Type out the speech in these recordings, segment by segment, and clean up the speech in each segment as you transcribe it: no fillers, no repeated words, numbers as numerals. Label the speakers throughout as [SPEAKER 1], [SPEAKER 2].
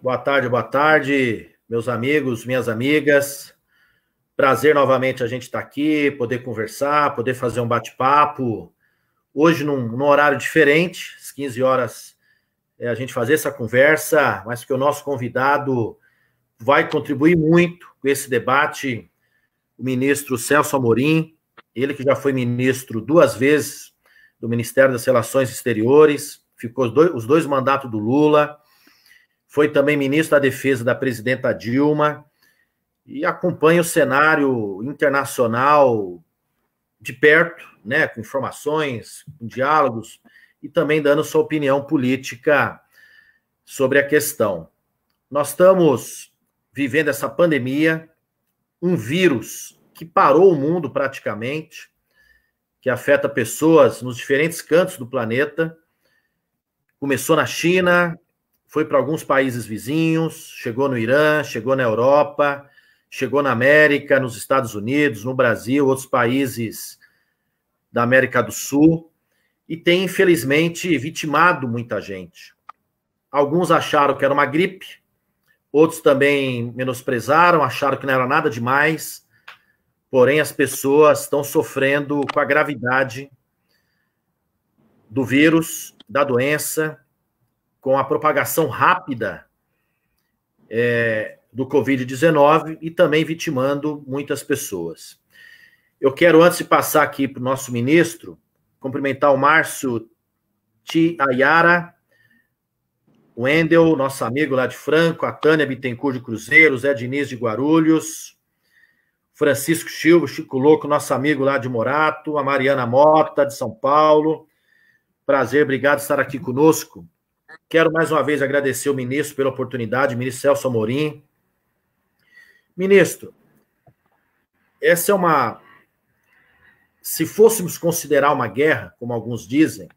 [SPEAKER 1] boa tarde, meus amigos, minhas amigas. Prazer novamente a gente estar aqui, poder conversar, poder fazer um bate-papo. Hoje, num horário diferente, às 15 horas, a gente fazer essa conversa, mas que o nosso convidado vai contribuir muito com esse debate, o ministro Celso Amorim, ele que já foi ministro 2 vezes do Ministério das Relações Exteriores, ficou os dois mandatos do Lula, foi também ministro da Defesa da presidenta Dilma e acompanha o cenário internacional de perto, né, com informações, com diálogos e também dando sua opinião política sobre a questão. Nós estamos vivendo essa pandemia, um vírus que parou o mundo praticamente, que afeta pessoas nos diferentes cantos do planeta. Começou na China, foi para alguns países vizinhos, chegou no Irã, chegou na Europa, chegou na América, nos Estados Unidos, no Brasil, outros países da América do Sul, e tem, infelizmente, vitimado muita gente. Alguns acharam que era uma gripe, outros também menosprezaram, acharam que não era nada demais, porém as pessoas estão sofrendo com a gravidade do vírus, da doença, com a propagação rápida do Covid-19 e também vitimando muitas pessoas. Eu quero, antes de passar aqui para o nosso ministro, cumprimentar o Márcio Tiayara, o Wendel, nosso amigo lá de Franco, a Tânia Bittencourt de Cruzeiro, o Zé Diniz de Guarulhos, Francisco Silva, Chico Louco, nosso amigo lá de Morato, a Mariana Mota, de São Paulo. Prazer, obrigado por estar aqui conosco. Quero mais uma vez agradecer ao ministro pela oportunidade, ministro Celso Amorim. Ministro, essa é uma... Se fôssemos considerar uma guerra, como alguns dizem,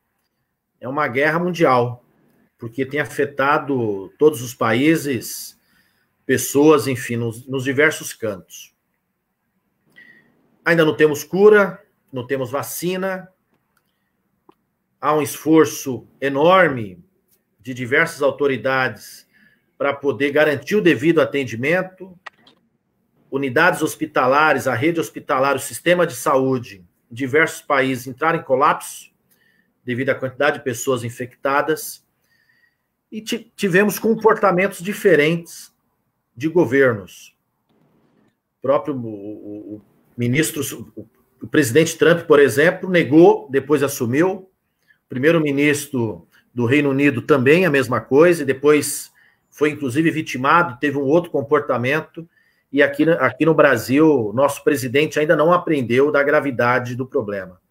[SPEAKER 1] é uma guerra mundial, porque tem afetado todos os países, pessoas, enfim, nos diversos cantos. Ainda não temos cura, não temos vacina, há um esforço enorme de diversas autoridades para poder garantir o devido atendimento, unidades hospitalares, a rede hospitalar, o sistema de saúde, em diversos países entraram em colapso devido à quantidade de pessoas infectadas, e tivemos comportamentos diferentes de governos. O presidente Trump, por exemplo, negou, depois assumiu. O primeiro-ministro do Reino Unido também a mesma coisa, e depois foi inclusive vitimado, teve um outro comportamento, e aqui no Brasil, nosso presidente ainda não aprendeu da gravidade do problema.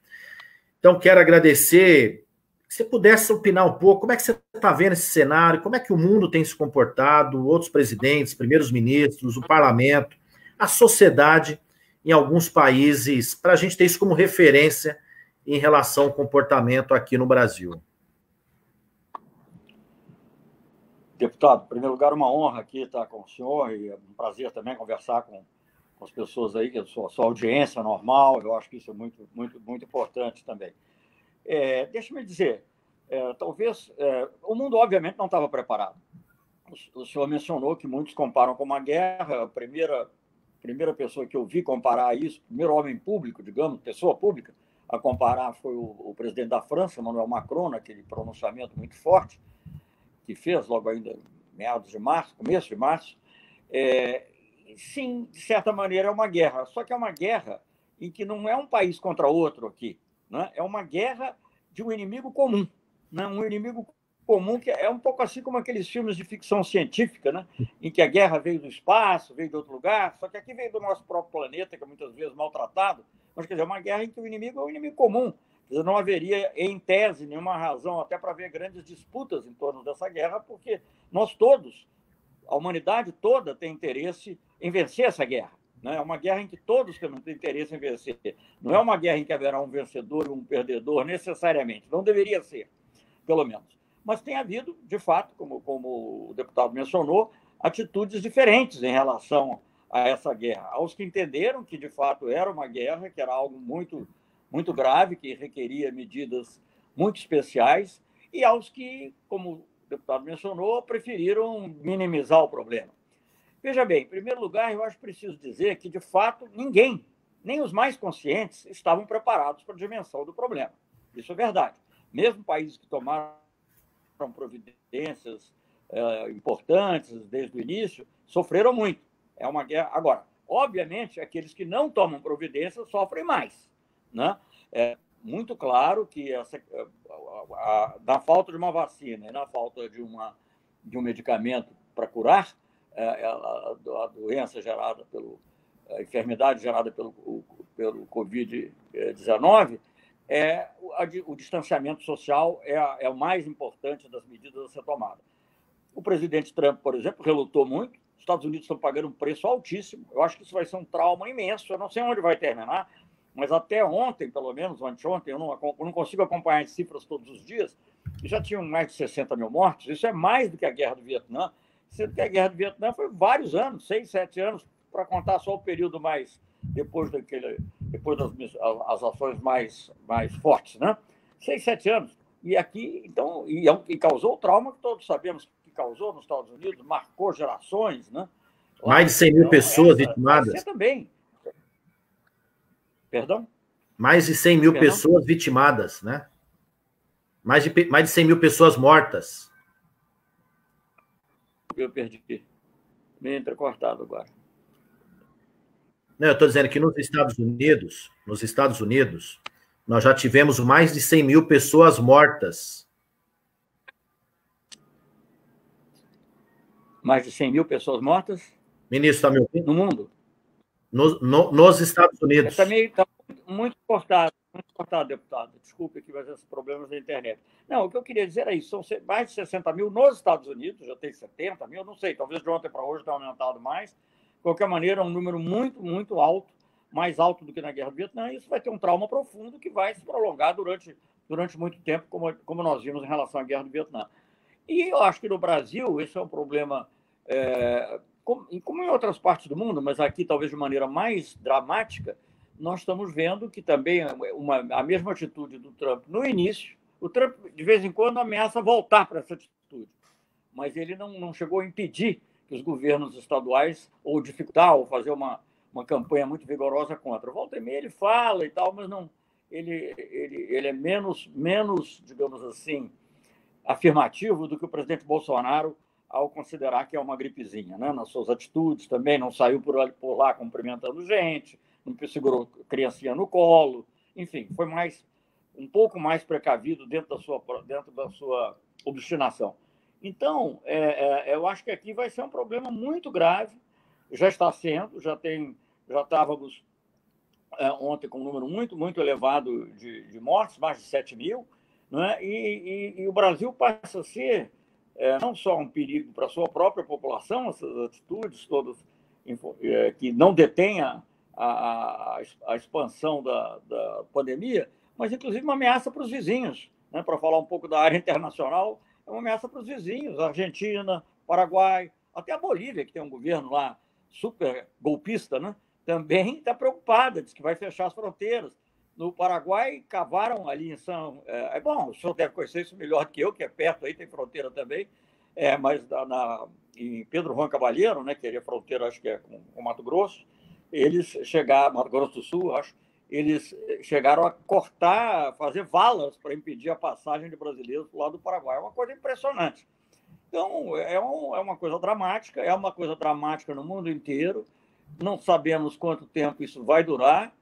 [SPEAKER 1] Então, quero agradecer, se você pudesse opinar um pouco, como é que você está vendo esse cenário, como é que o mundo tem se comportado, outros presidentes, primeiros ministros, o parlamento, a sociedade em alguns países, para a gente ter isso como referência em relação ao comportamento aqui no Brasil.
[SPEAKER 2] Deputado, em primeiro lugar, uma honra aqui estar com o senhor e é um prazer também conversar com as pessoas aí, que é a sua audiência normal, eu acho que isso é muito, muito, muito importante também. Deixa-me dizer, talvez, o mundo obviamente não estava preparado. O senhor mencionou que muitos comparam com uma guerra, a primeira pessoa que eu vi comparar isso, o primeiro homem público, digamos, pessoa pública, a comparar foi o presidente da França, Emmanuel Macron, naquele pronunciamento muito forte, que fez logo ainda meados de março, começo de março. Sim, de certa maneira é uma guerra, só que é uma guerra em que não é um país contra outro aqui, né? É uma guerra de um inimigo comum, né? Um inimigo comum que é um pouco assim como aqueles filmes de ficção científica, né? Em que a guerra veio do espaço, veio de outro lugar, só que aqui veio do nosso próprio planeta, que é muitas vezes maltratado, mas quer dizer, é uma guerra em que o inimigo é um inimigo comum. Não haveria, em tese, nenhuma razão até para haver grandes disputas em torno dessa guerra, porque nós todos, a humanidade toda, tem interesse em vencer essa guerra. Né? É uma guerra em que todos temos interesse em vencer. Não é uma guerra em que haverá um vencedor e um perdedor, necessariamente. Não deveria ser, pelo menos. Mas tem havido, de fato, como o deputado mencionou, atitudes diferentes em relação a essa guerra. Aos que entenderam que, de fato, era uma guerra, que era algo muito muito grave, que requeria medidas muito especiais, e aos que, como o deputado mencionou, preferiram minimizar o problema. Veja bem, em primeiro lugar, eu acho preciso dizer que, de fato, ninguém, nem os mais conscientes, estavam preparados para a dimensão do problema. Isso é verdade. Mesmo países que tomaram providências importantes desde o início, sofreram muito. É uma guerra. Agora, obviamente, aqueles que não tomam providências sofrem mais, né? É muito claro que na falta de uma vacina e na falta de um medicamento para curar a doença gerada a enfermidade gerada pelo Covid-19, o distanciamento social é o mais importante das medidas a ser tomada. O presidente Trump, por exemplo, relutou muito. Os Estados Unidos estão pagando um preço altíssimo. Eu acho que isso vai ser um trauma imenso. Eu não sei onde vai terminar, mas até ontem, pelo menos, anteontem, eu não consigo acompanhar as cifras todos os dias, e já tinham mais de 60 mil mortos. Isso é mais do que a Guerra do Vietnã, sendo que a Guerra do Vietnã foi vários anos, 6, 7 anos, para contar só o período mais depois das ações mais fortes, né? 6, 7 anos. E aqui, então, e causou o trauma que todos sabemos que causou nos Estados Unidos, marcou gerações, né?
[SPEAKER 1] Mais de 100 mil pessoas vitimadas.
[SPEAKER 2] Você também. Perdão?
[SPEAKER 1] Mais de 100 mil pessoas vitimadas, né? Mais de 100 mil pessoas mortas.
[SPEAKER 2] Eu perdi. Meio entrecortado agora.
[SPEAKER 1] Não, eu estou dizendo que nos Estados Unidos, nós já tivemos mais de 100 mil pessoas mortas.
[SPEAKER 2] Mais de 100 mil pessoas mortas?
[SPEAKER 1] Ministro, está me ouvindo?
[SPEAKER 2] No mundo?
[SPEAKER 1] Nos Estados Unidos.
[SPEAKER 2] Está muito cortado, deputado. Desculpe aqui, mas esses problemas da internet. Não, o que eu queria dizer é isso. São mais de 60 mil nos Estados Unidos, já tem 70 mil, não sei, talvez de ontem para hoje tenha aumentado mais. De qualquer maneira, é um número muito, muito alto, mais alto do que na Guerra do Vietnã, e isso vai ter um trauma profundo que vai se prolongar durante muito tempo, como nós vimos em relação à Guerra do Vietnã. E eu acho que no Brasil esse é um problema, como em outras partes do mundo, mas aqui talvez de maneira mais dramática, nós estamos vendo que também a mesma atitude do Trump no início. O Trump, de vez em quando, ameaça voltar para essa atitude, mas ele não chegou a impedir que os governos estaduais, ou dificultar, ou fazer uma campanha muito vigorosa contra. Volta e meia ele fala e tal, mas não, ele é menos, digamos assim, afirmativo do que o presidente Bolsonaro ao considerar que é uma gripezinha, né? Nas suas atitudes também, não saiu por lá cumprimentando gente, não segurou criancinha no colo, enfim, foi um pouco mais precavido dentro da sua obstinação. Então, eu acho que aqui vai ser um problema muito grave, já está sendo, já estávamos ontem com um número muito, muito elevado de mortes, mais de 7 mil, né? E o Brasil passa a ser não só um perigo para a sua própria população, essas atitudes todas que não detêm a expansão da pandemia, mas inclusive uma ameaça para os vizinhos, né? Para falar um pouco da área internacional, é uma ameaça para os vizinhos, Argentina, Paraguai, até a Bolívia, que tem um governo lá super golpista, né? Também está preocupada, diz que vai fechar as fronteiras. No Paraguai, cavaram ali em bom, o senhor deve conhecer isso melhor do que eu, que é perto aí, tem fronteira também, mas em Pedro Juan Caballero, né, que é a fronteira, acho que é com Mato Grosso, Mato Grosso do Sul, acho, eles chegaram a cortar, fazer valas para impedir a passagem de brasileiros do lado do Paraguai. É uma coisa impressionante. Então, é uma coisa dramática no mundo inteiro. Não sabemos quanto tempo isso vai durar.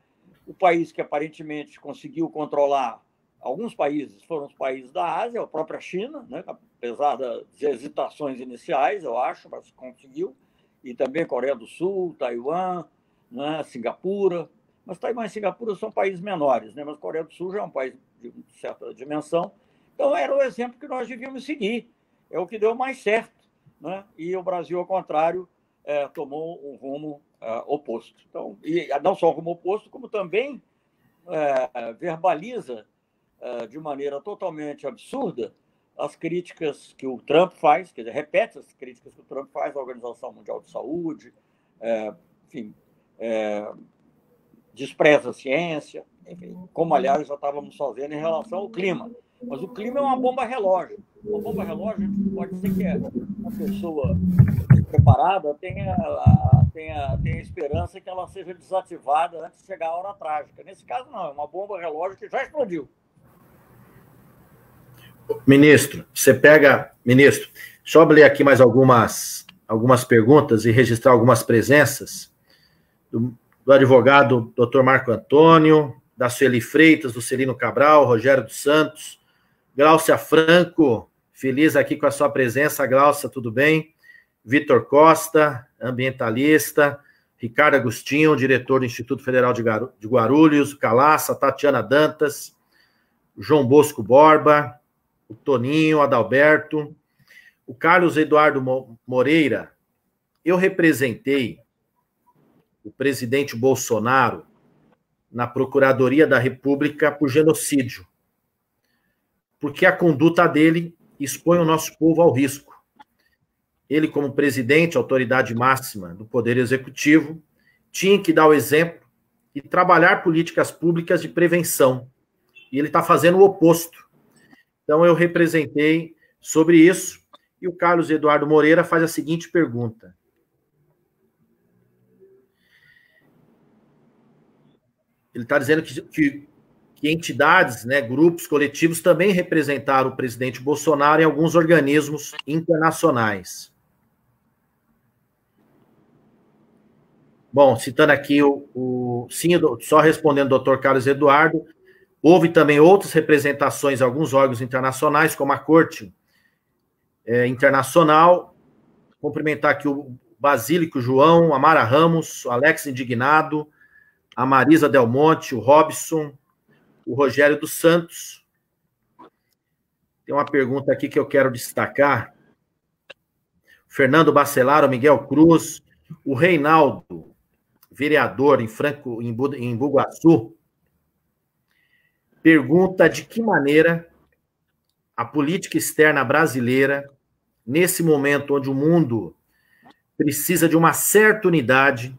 [SPEAKER 2] O país que aparentemente conseguiu controlar alguns países foram os países da Ásia, a própria China, né? Apesar das hesitações iniciais, eu acho, mas conseguiu. E também Coreia do Sul, Taiwan, né? Singapura. Mas Taiwan e Singapura são países menores, né? Mas Coreia do Sul já é um país de certa dimensão. Então, era o exemplo que nós devíamos seguir. É o que deu mais certo, né? E o Brasil, ao contrário, tomou um rumo oposto. Então, e não só o rumo oposto, como também verbaliza de maneira totalmente absurda as críticas que o Trump faz, quer dizer, repete as críticas que o Trump faz à Organização Mundial de Saúde, enfim, despreza a ciência, enfim, como, aliás, já estávamos fazendo em relação ao clima. Mas o clima é uma bomba relógio. Uma bomba relógio pode ser que uma pessoa preparada tenha esperança que ela seja desativada antes de chegar a hora trágica. Nesse caso, não. É uma bomba relógio que já explodiu.
[SPEAKER 1] Ministro, Ministro, deixa eu ler aqui mais algumas perguntas e registrar algumas presenças do advogado Dr. Marco Antônio, da Sueli Freitas, do Celino Cabral, Rogério dos Santos, Gláucia Franco, feliz aqui com a sua presença, Gláucia, tudo bem? Vitor Costa, ambientalista, Ricardo Agostinho, diretor do Instituto Federal de Guarulhos, Calaça, Tatiana Dantas, João Bosco Borba, o Toninho, Adalberto, o Carlos Eduardo Moreira. Eu representei o presidente Bolsonaro na Procuradoria da República por genocídio, porque a conduta dele expõe o nosso povo ao risco. Ele, como presidente, autoridade máxima do Poder Executivo, tinha que dar o exemplo e trabalhar políticas públicas de prevenção. E ele está fazendo o oposto. Então, eu representei sobre isso, e o Carlos Eduardo Moreira faz a seguinte pergunta. Ele está dizendo que entidades, né, grupos coletivos também representaram o presidente Bolsonaro em alguns organismos internacionais. Bom, citando aqui sim, só respondendo ao doutor Carlos Eduardo, houve também outras representações em alguns órgãos internacionais, como a Corte Internacional. Cumprimentar aqui o Basílico João, a Mara Ramos, o Alex Indignado, a Marisa Del Monte, o Robson, o Rogério dos Santos. Tem uma pergunta aqui que eu quero destacar. Fernando Bacelar, o Miguel Cruz, o Reinaldo, vereador em Bugaçu, pergunta de que maneira a política externa brasileira, nesse momento onde o mundo precisa de uma certa unidade,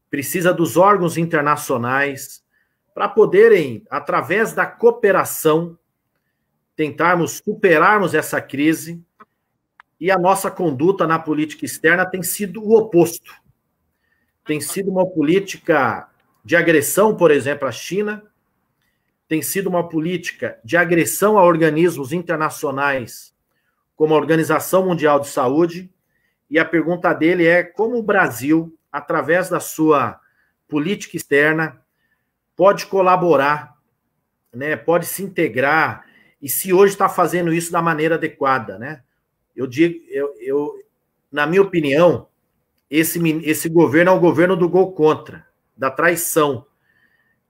[SPEAKER 1] precisa dos órgãos internacionais, para poderem, através da cooperação, tentarmos superarmos essa crise, e a nossa conduta na política externa tem sido o oposto. Tem sido uma política de agressão, por exemplo, à China, tem sido uma política de agressão a organismos internacionais, como a Organização Mundial de Saúde, e a pergunta dele é como o Brasil, através da sua política externa, pode colaborar, né, pode se integrar, e se hoje está fazendo isso da maneira adequada, né? Na minha opinião, esse governo é o governo do gol contra, da traição,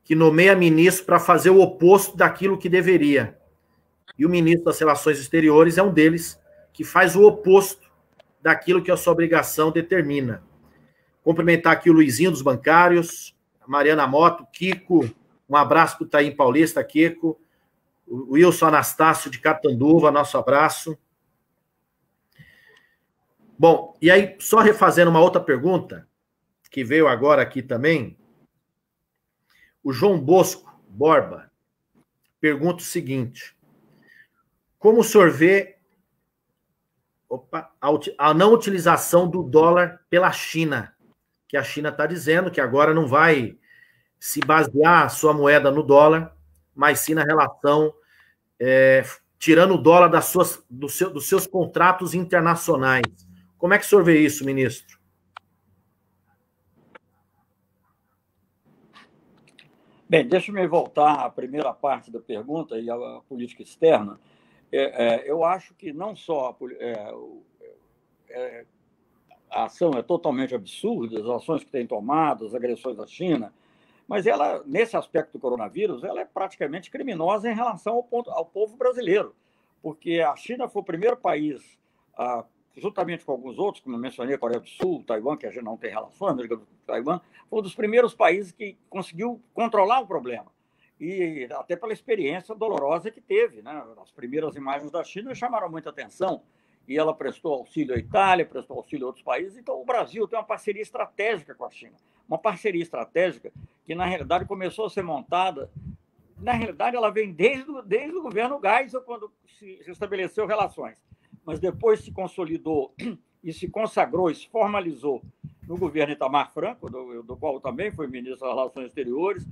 [SPEAKER 1] que nomeia ministro para fazer o oposto daquilo que deveria. E o ministro das Relações Exteriores é um deles, que faz o oposto daquilo que a sua obrigação determina. Cumprimentar aqui o Luizinho dos Bancários, a Mariana Moto, Kiko, um abraço para o Taim Paulista, Kiko, o Wilson Anastácio de Catanduva, nosso abraço. Bom, e aí, só refazendo uma outra pergunta, que veio agora aqui também, o João Bosco Borba pergunta o seguinte: como o senhor vê a não utilização do dólar pela China? Que a China está dizendo que agora não vai se basear a sua moeda no dólar, mas sim na relação, tirando o dólar dos seus contratos internacionais. Como é que o senhor vê isso, ministro?
[SPEAKER 2] Bem, deixa-me voltar à primeira parte da pergunta e à política externa. Eu acho que não só a ação é totalmente absurda, as ações que tem tomado, as agressões à China, mas ela, nesse aspecto do coronavírus, ela é praticamente criminosa em relação ao povo brasileiro, porque a China foi o primeiro país, juntamente com alguns outros, como eu mencionei, a Coreia do Sul, Taiwan, que a gente não tem relação, Taiwan, foi um dos primeiros países que conseguiu controlar o problema. E até pela experiência dolorosa que teve, né? As primeiras imagens da China chamaram muita atenção, e ela prestou auxílio à Itália, prestou auxílio a outros países. Então, o Brasil tem uma parceria estratégica com a China, uma parceria estratégica que, na realidade, começou a ser montada na realidade, ela vem desde o governo Geisel, quando se estabeleceu relações. Mas depois se consolidou e se consagrou, se formalizou no governo Itamar Franco, do qual também foi ministro das Relações Exteriores,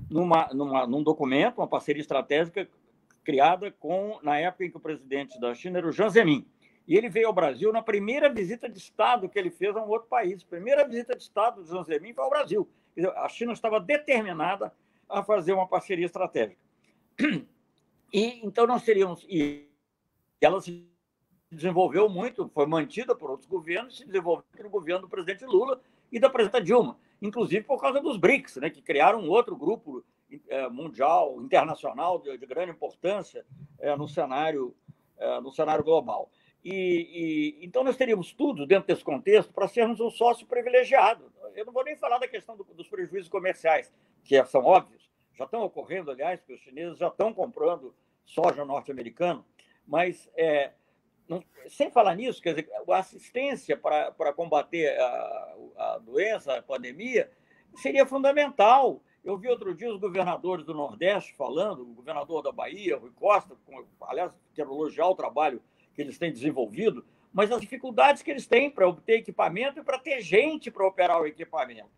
[SPEAKER 2] num documento, uma parceria estratégica criada na época em que o presidente da China era o Jiang Zemin. E ele veio ao Brasil na primeira visita de Estado que ele fez a um outro país. A primeira visita de Estado do Jiang Zemin foi ao Brasil. Quer dizer, a China estava determinada a fazer uma parceria estratégica. E então nós teríamos... E ela se desenvolveu muito, foi mantida por outros governos, se desenvolveu no governo do presidente Lula e da presidenta Dilma, inclusive por causa dos BRICS, né, que criaram um outro grupo mundial, internacional, de grande importância no cenário global. Então, nós teríamos tudo dentro desse contexto para sermos um sócio privilegiado. Eu não vou nem falar da questão dos prejuízos comerciais, que são óbvios, já estão ocorrendo, aliás, porque os chineses já estão comprando soja norte-americana, mas, sem falar nisso, quer dizer, a assistência para combater a doença, a pandemia, seria fundamental. Eu vi outro dia os governadores do Nordeste falando, o governador da Bahia, Rui Costa, aliás, quero elogiar o trabalho que eles têm desenvolvido, mas as dificuldades que eles têm para obter equipamento e para ter gente para operar o equipamento.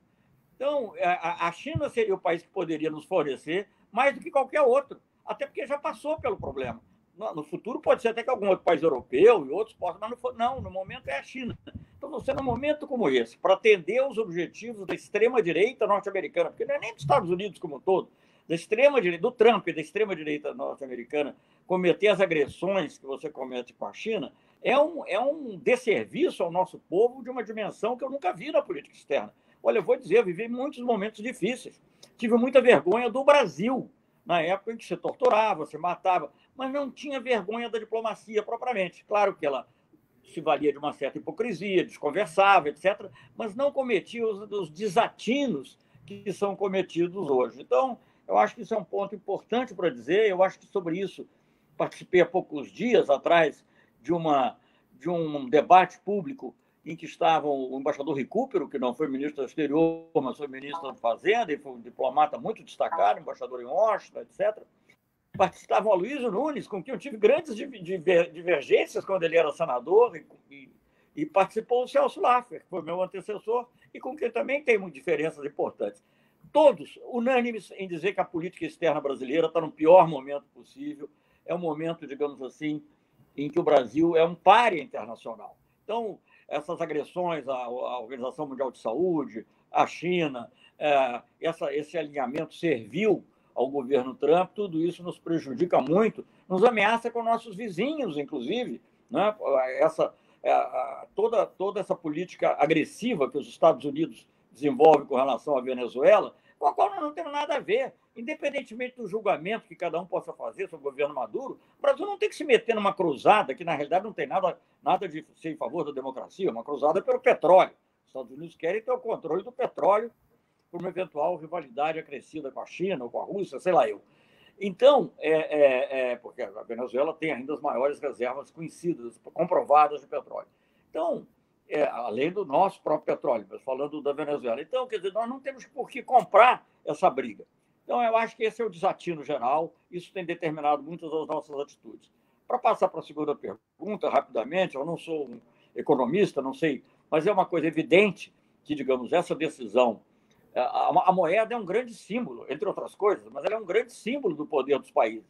[SPEAKER 2] Então, a China seria o país que poderia nos fornecer mais do que qualquer outro, até porque já passou pelo problema. No futuro pode ser até que algum outro país europeu e outros possam, mas não, no momento é a China. Então, você, num momento como esse, para atender os objetivos da extrema-direita norte-americana, porque não é nem dos Estados Unidos como um todo, da extrema-direita, do Trump e da extrema-direita norte-americana, cometer as agressões que você comete com a China, é um desserviço ao nosso povo de uma dimensão que eu nunca vi na política externa. Olha, eu vou dizer, eu vivi muitos momentos difíceis. Tive muita vergonha do Brasil, na época em que se torturava, se matava, mas não tinha vergonha da diplomacia propriamente. Claro que ela se valia de uma certa hipocrisia, desconversava, etc., mas não cometia os desatinos que são cometidos hoje. Então, eu acho que isso é um ponto importante para dizer. Eu acho que sobre isso participei há poucos dias atrás de um debate público em que estavam o embaixador Recupero, que não foi ministro do Exterior, mas foi ministro da Fazenda e foi um diplomata muito destacado, embaixador em Washington, etc. Participavam o Aloysio Nunes, com quem eu tive grandes divergências quando ele era senador, e participou o Celso Laffer, que foi meu antecessor, e com quem também tem diferenças importantes. Todos unânimes em dizer que a política externa brasileira está no pior momento possível, é um momento, digamos assim, em que o Brasil é um pária internacional. Então, essas agressões à Organização Mundial de Saúde, à China, esse alinhamento servil ao governo Trump, tudo isso nos prejudica muito, nos ameaça com nossos vizinhos, inclusive, né? Toda essa política agressiva que os Estados Unidos desenvolvem com relação à Venezuela, com a qual nós não temos nada a ver. Independentemente do julgamento que cada um possa fazer sobre o governo Maduro, o Brasil não tem que se meter numa cruzada que, na realidade, não tem nada de ser em favor da democracia, uma cruzada pelo petróleo. Os Estados Unidos querem ter o controle do petróleo por uma eventual rivalidade acrescida com a China ou com a Rússia, sei lá eu. Então, porque a Venezuela tem ainda as maiores reservas conhecidas, comprovadas de petróleo. Então, além do nosso próprio petróleo, mas falando da Venezuela. Então, quer dizer, nós não temos por que comprar essa briga. Então, eu acho que esse é o desatino geral, isso tem determinado muitas das nossas atitudes. Para passar para a segunda pergunta, rapidamente, eu não sou um economista, não sei, mas é uma coisa evidente que, digamos, essa decisão, a moeda é um grande símbolo, entre outras coisas, mas ela é um grande símbolo do poder dos países.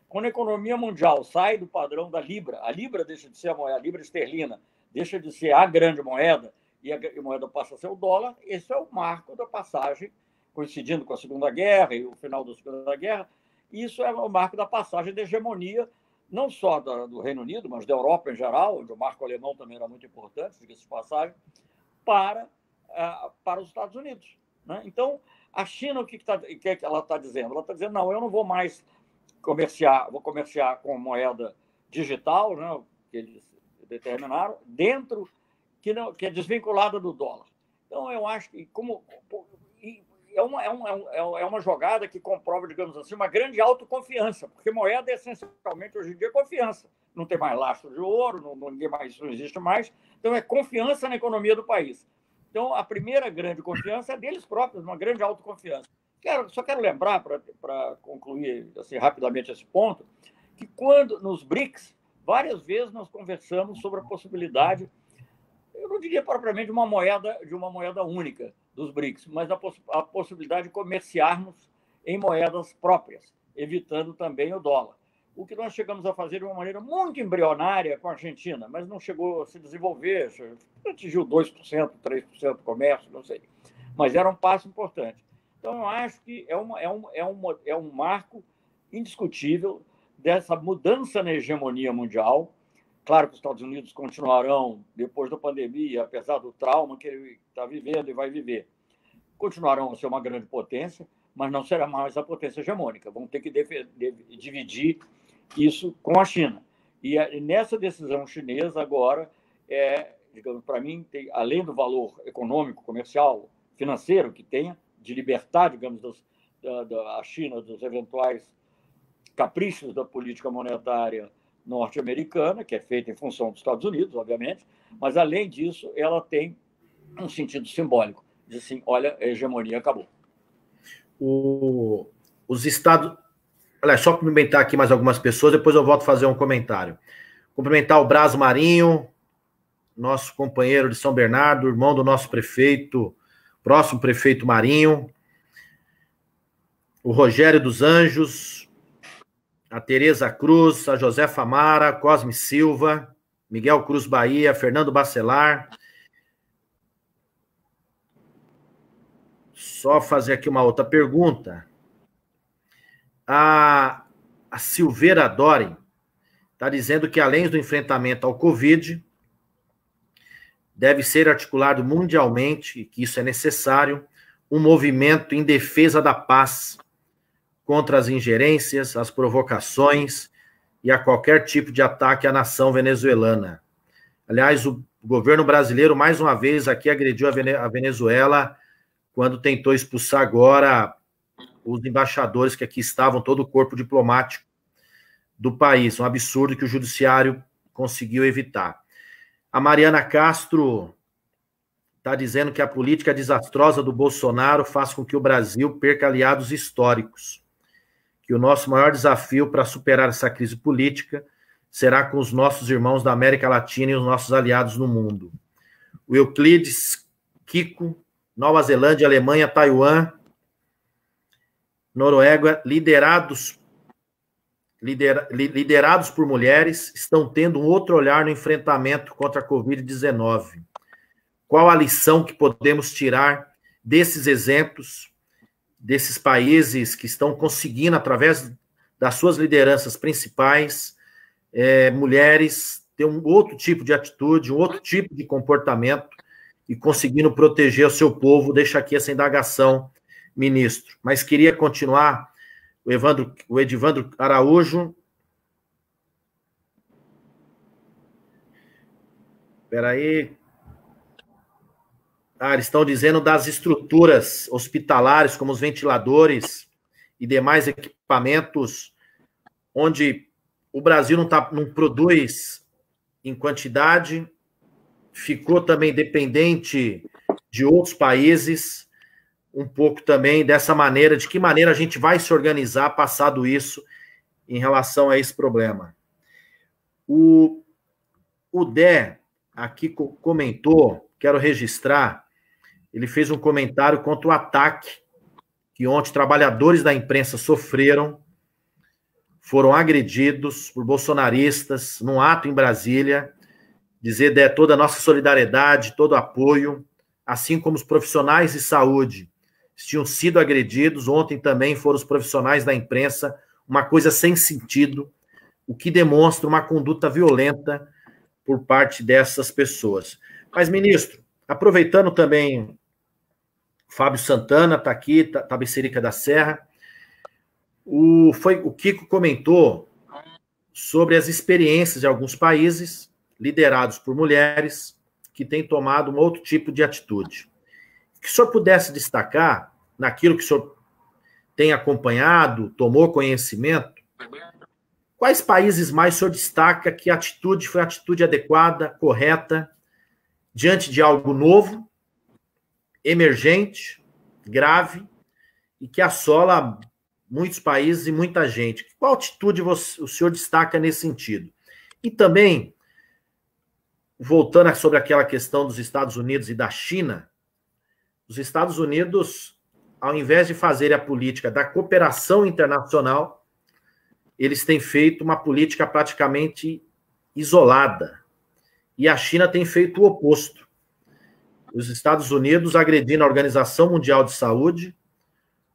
[SPEAKER 2] Quando a economia mundial sai do padrão da Libra, a Libra deixa de ser a moeda, a Libra esterlina deixa de ser a grande moeda e a moeda passa a ser o dólar, esse é o marco da passagem, coincidindo com a Segunda Guerra e o final da Segunda Guerra, isso é o marco da passagem da hegemonia, não só do Reino Unido, mas da Europa em geral, onde o marco alemão também era muito importante, diga-se de passagem, para os Estados Unidos. Né? Então, a China, o que ela está dizendo? Ela está dizendo, não, eu não vou mais vou comerciar com moeda digital, né, que eles determinaram, dentro, que é desvinculada do dólar. Então, eu acho que é uma jogada que comprova, digamos assim, uma grande autoconfiança, porque moeda é essencialmente, hoje em dia, confiança. Não tem mais lastro de ouro, não existe mais. Então, é confiança na economia do país. Então, a primeira grande confiança é deles próprios, uma grande autoconfiança. Só quero lembrar, para concluir assim, rapidamente esse ponto, que quando nos BRICS, várias vezes nós conversamos sobre a possibilidade, eu não diria propriamente de uma moeda única dos BRICS, mas a possibilidade de comerciarmos em moedas próprias, evitando também o dólar. O que nós chegamos a fazer de uma maneira muito embrionária com a Argentina, mas não chegou a se desenvolver, atingiu 2%, 3% do comércio, não sei. Mas era um passo importante. Então, eu acho que é um marco indiscutível dessa mudança na hegemonia mundial. Claro que os Estados Unidos continuarão, depois da pandemia, apesar do trauma que ele está vivendo e vai viver, continuarão a ser uma grande potência, mas não será mais a potência hegemônica. Vão ter que dividir isso com a China. E nessa decisão chinesa, agora, digamos, para mim, além do valor econômico, comercial, financeiro que tenha, de libertar, digamos, a China dos eventuais caprichos da política monetária norte-americana, que é feita em função dos Estados Unidos, obviamente, mas, além disso, ela tem um sentido simbólico, de assim, olha, a hegemonia acabou.
[SPEAKER 1] Os Estados... Olha, só cumprimentar aqui mais algumas pessoas, depois eu volto a fazer um comentário. Cumprimentar o Brazo Marinho, nosso companheiro de São Bernardo, irmão do nosso prefeito, próximo prefeito Marinho, o Rogério dos Anjos, a Tereza Cruz, a Josefa Mara, Cosme Silva, Miguel Cruz Bahia, Fernando Bacelar. Só fazer aqui uma outra pergunta. A Silveira Doren está dizendo que, além do enfrentamento ao Covid, deve ser articulado mundialmente, e que isso é necessário, um movimento em defesa da paz, contra as ingerências, as provocações e a qualquer tipo de ataque à nação venezuelana. Aliás, o governo brasileiro, mais uma vez, aqui agrediu a Venezuela quando tentou expulsar agora os embaixadores que aqui estavam, todo o corpo diplomático do país. Um absurdo que o judiciário conseguiu evitar. A Mariana Castro está dizendo que a política desastrosa do Bolsonaro faz com que o Brasil perca aliados históricos. Que o nosso maior desafio para superar essa crise política será com os nossos irmãos da América Latina e os nossos aliados no mundo. O Euclides Kiko, Nova Zelândia, Alemanha, Taiwan, Noruega, liderados por mulheres, estão tendo um outro olhar no enfrentamento contra a Covid-19. Qual a lição que podemos tirar desses exemplos, desses países que estão conseguindo, através das suas lideranças principais, mulheres, ter um outro tipo de atitude, um outro tipo de comportamento e conseguindo proteger o seu povo? Deixa aqui essa indagação, ministro. Mas queria continuar, o Edivandro Araújo. Espera aí. Eles estão dizendo das estruturas hospitalares, como os ventiladores e demais equipamentos, onde o Brasil não produz em quantidade, ficou também dependente de outros países, um pouco também dessa maneira, de que maneira a gente vai se organizar passado isso em relação a esse problema. O Dé aqui comentou, quero registrar, ele fez um comentário contra o ataque que ontem trabalhadores da imprensa sofreram, foram agredidos por bolsonaristas num ato em Brasília. Dizer toda a nossa solidariedade, todo o apoio, assim como os profissionais de saúde tinham sido agredidos. Ontem também foram os profissionais da imprensa, uma coisa sem sentido, o que demonstra uma conduta violenta por parte dessas pessoas. Mas, ministro, aproveitando também, Fábio Santana está aqui, Tabecerica da Serra, o Kiko comentou sobre as experiências de alguns países liderados por mulheres que têm tomado um outro tipo de atitude. Que o senhor pudesse destacar, naquilo que o senhor tem acompanhado, tomou conhecimento, quais países mais o senhor destaca que a atitude foi a atitude adequada, correta, diante de algo novo, emergente, grave, e que assola muitos países e muita gente. Qual atitude o senhor destaca nesse sentido? E também, voltando sobre aquela questão dos Estados Unidos e da China, os Estados Unidos, ao invés de fazer a política da cooperação internacional, eles têm feito uma política praticamente isolada. E a China tem feito o oposto. Os Estados Unidos agredindo a Organização Mundial de Saúde,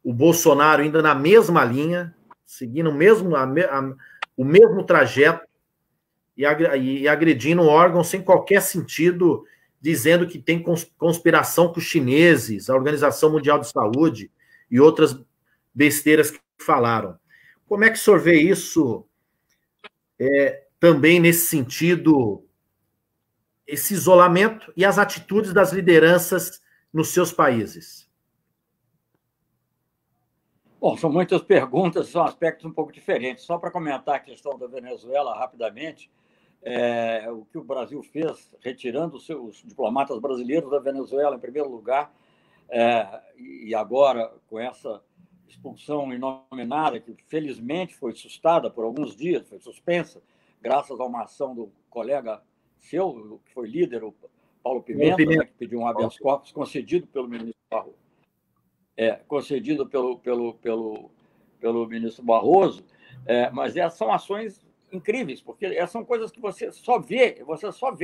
[SPEAKER 1] o Bolsonaro ainda na mesma linha, seguindo o mesmo trajeto e agredindo o órgão sem qualquer sentido, dizendo que tem conspiração com os chineses, a Organização Mundial de Saúde e outras besteiras que falaram. Como é que o senhor vê isso também nesse sentido, esse isolamento e as atitudes das lideranças nos seus países?
[SPEAKER 2] Bom, são muitas perguntas, são aspectos um pouco diferentes. Só para comentar a questão da Venezuela rapidamente, o que o Brasil fez, retirando os seus diplomatas brasileiros da Venezuela, em primeiro lugar, e agora com essa expulsão inominada, que felizmente foi sustada por alguns dias, foi suspensa, graças a uma ação do colega seu, que foi líder, o Paulo Pimenta, né, que pediu um habeas corpus concedido pelo ministro Barroso. Concedido pelo ministro Barroso, mas são ações incríveis, porque são coisas que você só vê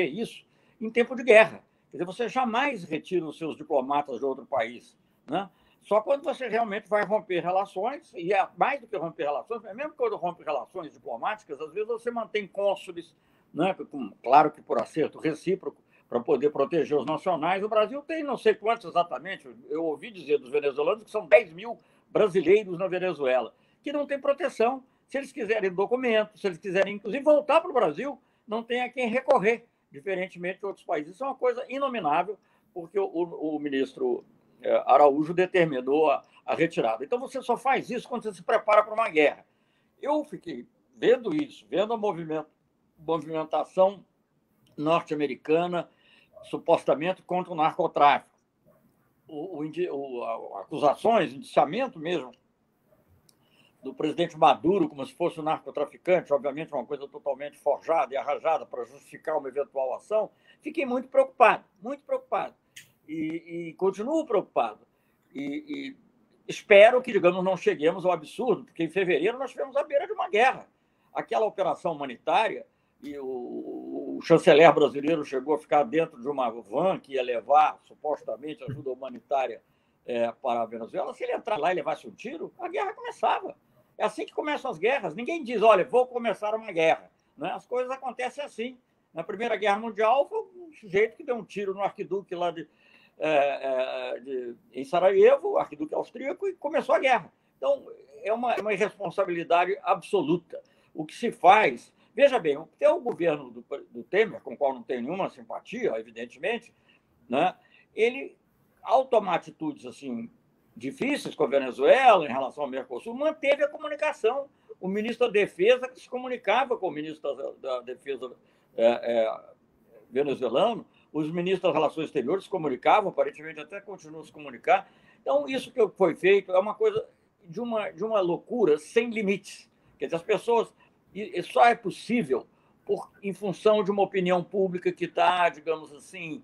[SPEAKER 2] isso em tempo de guerra. Quer dizer, você jamais retira os seus diplomatas de outro país, né? Só quando você realmente vai romper relações, e mais do que romper relações, mesmo quando rompe relações diplomáticas, às vezes você mantém cônsules, né? Claro que por acerto recíproco, para poder proteger os nacionais. O Brasil tem não sei quantos exatamente, eu ouvi dizer dos venezuelanos que são 10 mil brasileiros na Venezuela, que não têm proteção. Se eles quiserem documento, se eles quiserem, inclusive, voltar para o Brasil, não tem a quem recorrer, diferentemente de outros países. Isso é uma coisa inominável, porque o ministro Araújo determinou a retirada. Então, você só faz isso quando você se prepara para uma guerra. Eu fiquei vendo isso, vendo a movimentação norte-americana, supostamente contra o narcotráfico. Acusações, indiciamento mesmo, do presidente Maduro como se fosse um narcotraficante, obviamente uma coisa totalmente forjada e arranjada para justificar uma eventual ação, fiquei muito preocupado. E continuo preocupado. E espero que, digamos, não cheguemos ao absurdo, porque em fevereiro nós tivemos à beira de uma guerra. Aquela operação humanitária, e o chanceler brasileiro chegou a ficar dentro de uma van que ia levar, supostamente, ajuda humanitária para a Venezuela. Se ele entrar lá e levasse um tiro, a guerra começava. É assim que começam as guerras. Ninguém diz, olha, vou começar uma guerra. Né? As coisas acontecem assim. Na Primeira Guerra Mundial, foi um sujeito que deu um tiro no arquiduque lá em Sarajevo, arquiduque austríaco, e começou a guerra. Então, é uma irresponsabilidade absoluta. O que se faz... Veja bem, até o governo do Temer, com o qual não tenho nenhuma simpatia, evidentemente, né, ele, ao tomar atitudes assim, difíceis com a Venezuela, em relação ao Mercosul, manteve a comunicação. O ministro da Defesa se comunicava com o ministro da Defesa venezuelano, os ministros das Relações Exteriores se comunicavam, aparentemente até continuam a se comunicar. Então, isso que foi feito é uma coisa de uma loucura sem limites. Quer dizer, as pessoas... E só é possível em função de uma opinião pública que está, digamos assim,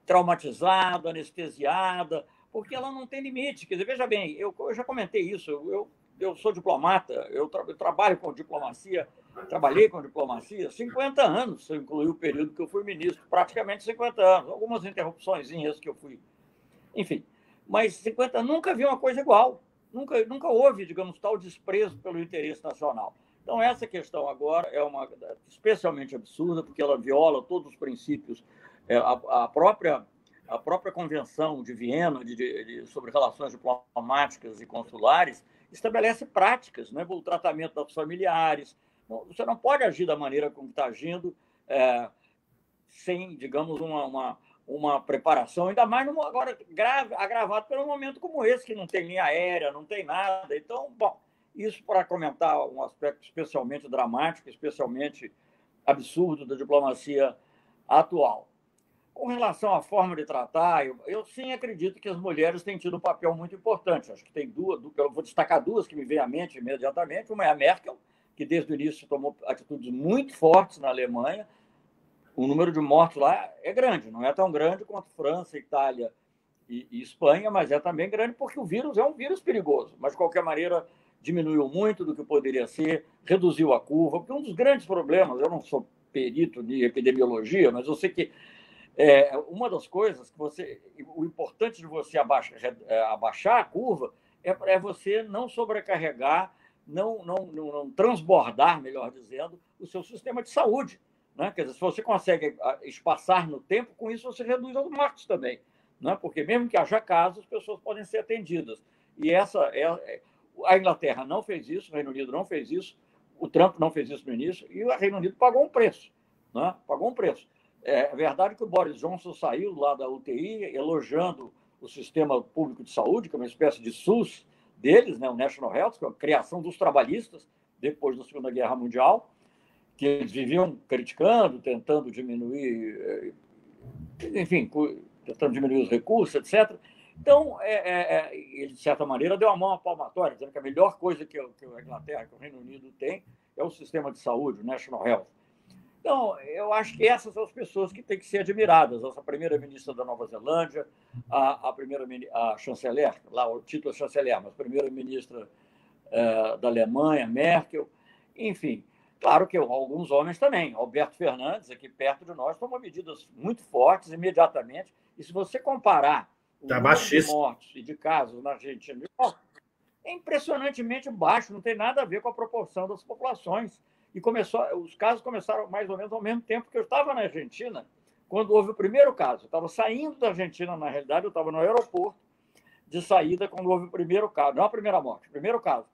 [SPEAKER 2] traumatizada, anestesiada, porque ela não tem limite. Quer dizer, veja bem, eu já comentei isso, eu sou diplomata, eu trabalho com diplomacia, trabalhei com diplomacia 50 anos, se eu incluir o período que eu fui ministro, praticamente 50 anos, algumas interrupçõezinhas que eu fui, enfim, mas 50 anos, nunca vi uma coisa igual, nunca houve, digamos, tal desprezo pelo interesse nacional. Então, essa questão agora é uma especialmente absurda, porque ela viola todos os princípios. A própria Convenção de Viena sobre relações diplomáticas e consulares estabelece práticas, né, para o tratamento dos familiares. Você não pode agir da maneira como está agindo sem, digamos, uma preparação, ainda mais agora agravado por um momento como esse, que não tem linha aérea, não tem nada. Então, bom... Isso para comentar um aspecto especialmente dramático, especialmente absurdo da diplomacia atual. Com relação à forma de tratar, eu sim acredito que as mulheres têm tido um papel muito importante. Acho que tem duas, eu vou destacar duas que me vêm à mente imediatamente. Uma é a Merkel, que desde o início tomou atitudes muito fortes na Alemanha. O número de mortos lá é grande, não é tão grande quanto França, Itália e Espanha, mas é também grande porque o vírus é um vírus perigoso. Mas, de qualquer maneira, diminuiu muito do que poderia ser, reduziu a curva, porque um dos grandes problemas, eu não sou perito de epidemiologia, mas eu sei que uma das coisas que o importante de você abaixar a curva é você não sobrecarregar, não transbordar, melhor dizendo, o seu sistema de saúde. Né? Quer dizer, se você consegue espaçar no tempo, com isso você reduz as mortes também. Né? Porque mesmo que haja casos, as pessoas podem ser atendidas. E a Inglaterra não fez isso, o Reino Unido não fez isso, o Trump não fez isso no início, e o Reino Unido pagou um preço. Né? Pagou um preço. É verdade que o Boris Johnson saiu lá da UTI elogiando o sistema público de saúde, que é uma espécie de SUS deles, né, o National Health, que é a criação dos trabalhistas depois da Segunda Guerra Mundial, que eles viviam criticando, tentando diminuir, enfim, tentando diminuir os recursos, etc. Então, ele, de certa maneira, deu a mão à palmatória, dizendo que a melhor coisa que a Inglaterra, que o Reino Unido tem, é o sistema de saúde, o National Health. Então, eu acho que essas são as pessoas que têm que ser admiradas. Essa primeira-ministra da Nova Zelândia, a chanceler, lá o título é chanceler, mas primeira-ministra da Alemanha, Merkel, enfim. Claro que alguns homens também. Alberto Fernandes, aqui perto de nós, tomou medidas muito fortes imediatamente. E se você comparar o número de mortos e de casos na Argentina, é impressionantemente baixo, não tem nada a ver com a proporção das populações. E os casos começaram mais ou menos ao mesmo tempo que eu estava na Argentina, quando houve o primeiro caso. Eu estava saindo da Argentina, na realidade, eu estava no aeroporto de saída quando houve o primeiro caso, não a primeira morte, o primeiro caso.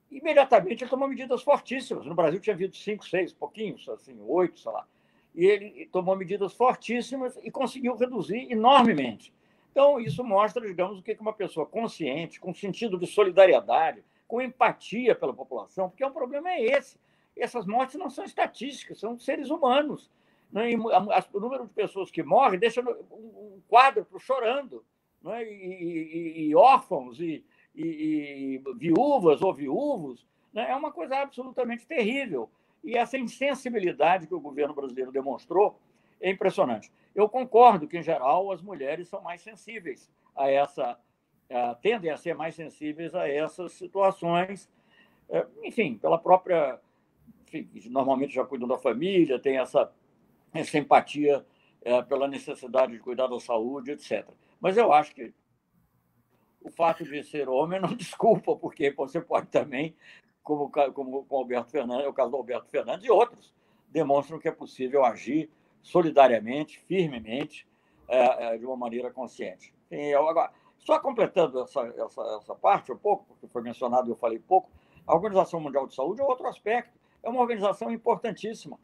[SPEAKER 2] Imediatamente ele tomou medidas fortíssimas. No Brasil tinha havido 5, 6, pouquinhos, assim, 8, sei lá. E ele tomou medidas fortíssimas e conseguiu reduzir enormemente. Então, isso mostra, digamos, o que uma pessoa consciente, com sentido de solidariedade, com empatia pela população, porque o problema é esse. Essas mortes não são estatísticas, são seres humanos. Né? O número de pessoas que morrem deixa um quadro chorando. Né? E órfãos, e viúvas ou viúvos, né? É uma coisa absolutamente terrível. E essa insensibilidade que o governo brasileiro demonstrou é impressionante. Eu concordo que, em geral, as mulheres são mais sensíveis tendem a ser mais sensíveis a essas situações, enfim, pela própria... Enfim, normalmente já cuidam da família, tem essa empatia pela necessidade de cuidar da saúde, etc. Mas eu acho que o fato de ser homem não desculpa, porque você pode também, como com o Alberto Fernandes, o caso do Alberto Fernandes e outros, demonstram que é possível agir solidariamente, firmemente, de uma maneira consciente. Agora, só completando essa parte um pouco, porque foi mencionado e eu falei pouco, a Organização Mundial de Saúde é outro aspecto, é uma organização importantíssima.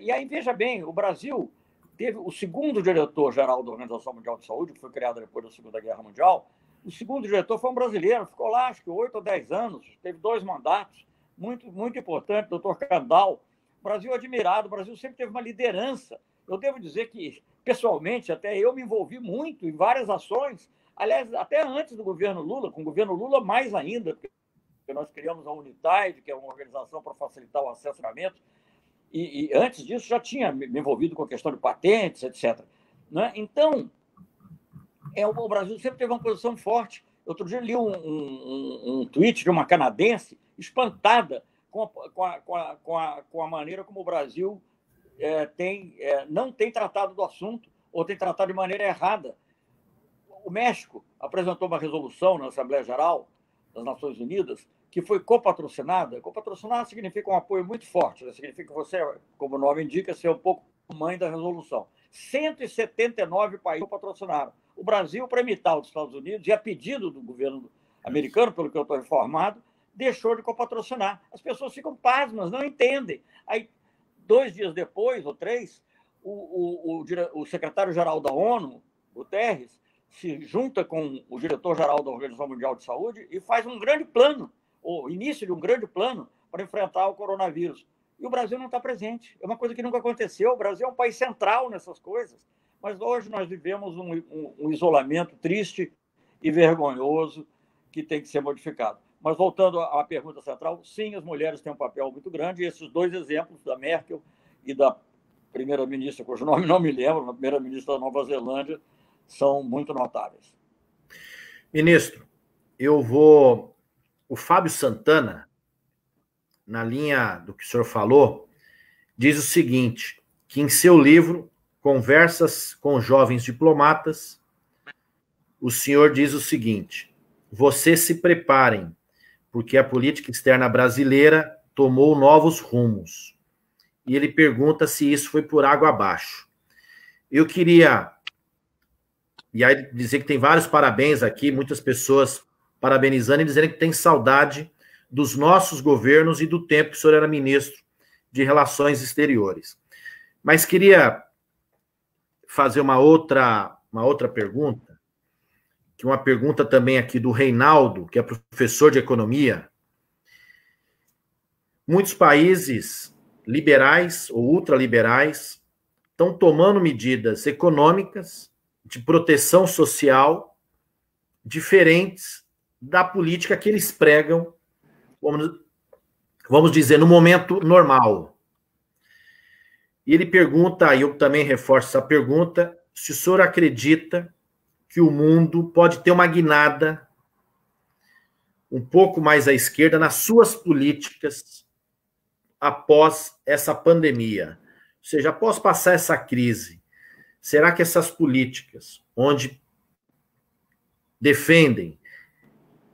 [SPEAKER 2] E aí, veja bem, o Brasil teve o segundo diretor-geral da Organização Mundial de Saúde, que foi criado depois da Segunda Guerra Mundial. O segundo diretor foi um brasileiro, ficou lá, acho que 8 ou 10 anos, teve 2 mandatos, muito, muito importante, doutor Candal. O Brasil admirado, o Brasil sempre teve uma liderança. Eu devo dizer que, pessoalmente, até eu me envolvi muito em várias ações, aliás, até antes do governo Lula, com o governo Lula mais ainda, porque nós criamos a Unitaid, que é uma organização para facilitar o acesso a medicamentos, e antes disso já tinha me envolvido com a questão de patentes, etc. Né? Então, o Brasil sempre teve uma posição forte. Outro dia li um tweet de uma canadense espantada com a maneira como o Brasil não tem tratado do assunto ou tem tratado de maneira errada. O México apresentou uma resolução na Assembleia Geral das Nações Unidas que foi copatrocinada. Copatrocinar significa um apoio muito forte, né? Significa que você, como o nome indica, ser um pouco mãe da resolução. 179 países patrocinaram. O Brasil, para imitar os Estados Unidos, e a pedido do governo americano, pelo que eu estou informado, deixou de copatrocinar. As pessoas ficam pasmas, não entendem. Aí, 2 dias depois, ou 3, o secretário-geral da ONU, Guterres, se junta com o diretor-geral da Organização Mundial de Saúde e faz um grande plano, o início de um grande plano para enfrentar o coronavírus. E o Brasil não está presente. É uma coisa que nunca aconteceu. O Brasil é um país central nessas coisas. Mas hoje nós vivemos um isolamento triste e vergonhoso que tem que ser modificado. Mas voltando à pergunta central, sim, as mulheres têm um papel muito grande, e esses dois exemplos, da Merkel e da primeira-ministra, cujo nome não me lembro, a primeira-ministra da Nova Zelândia, são muito notáveis.
[SPEAKER 1] Ministro, o Fábio Santana, na linha do que o senhor falou, diz o seguinte, que em seu livro, Conversas com Jovens Diplomatas, o senhor diz o seguinte: vocês se preparem, porque a política externa brasileira tomou novos rumos. E ele pergunta se isso foi por água abaixo. Eu queria, e aí dizer que tem vários parabéns aqui, muitas pessoas parabenizando e dizendo que tem saudade dos nossos governos e do tempo que o senhor era ministro de Relações Exteriores. Mas queria fazer uma outra pergunta, que uma pergunta também aqui do Reinaldo, que é professor de economia. Muitos países liberais ou ultraliberais estão tomando medidas econômicas de proteção social diferentes da política que eles pregam, vamos dizer, no momento normal. E ele pergunta, e eu também reforço essa pergunta, se o senhor acredita que o mundo pode ter uma guinada um pouco mais à esquerda nas suas políticas após essa pandemia. Ou seja, após passar essa crise, será que essas políticas, onde defendem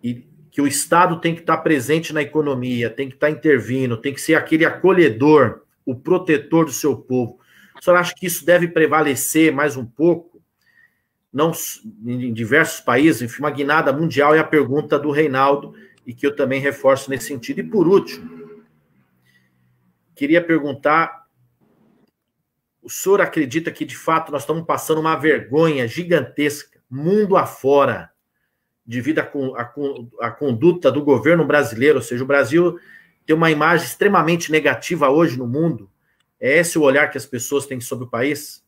[SPEAKER 1] e que o Estado tem que estar presente na economia, tem que estar intervindo, tem que ser aquele acolhedor, o protetor do seu povo, o senhor acha que isso deve prevalecer mais um pouco? Não, em diversos países, enfim, uma guinada mundial é a pergunta do Reinaldo, e que eu também reforço nesse sentido. E por último, queria perguntar, o senhor acredita que de fato nós estamos passando uma vergonha gigantesca, mundo afora, devido à conduta do governo brasileiro? Ou seja, o Brasil tem uma imagem extremamente negativa hoje no mundo. É esse o olhar que as pessoas têm sobre o país?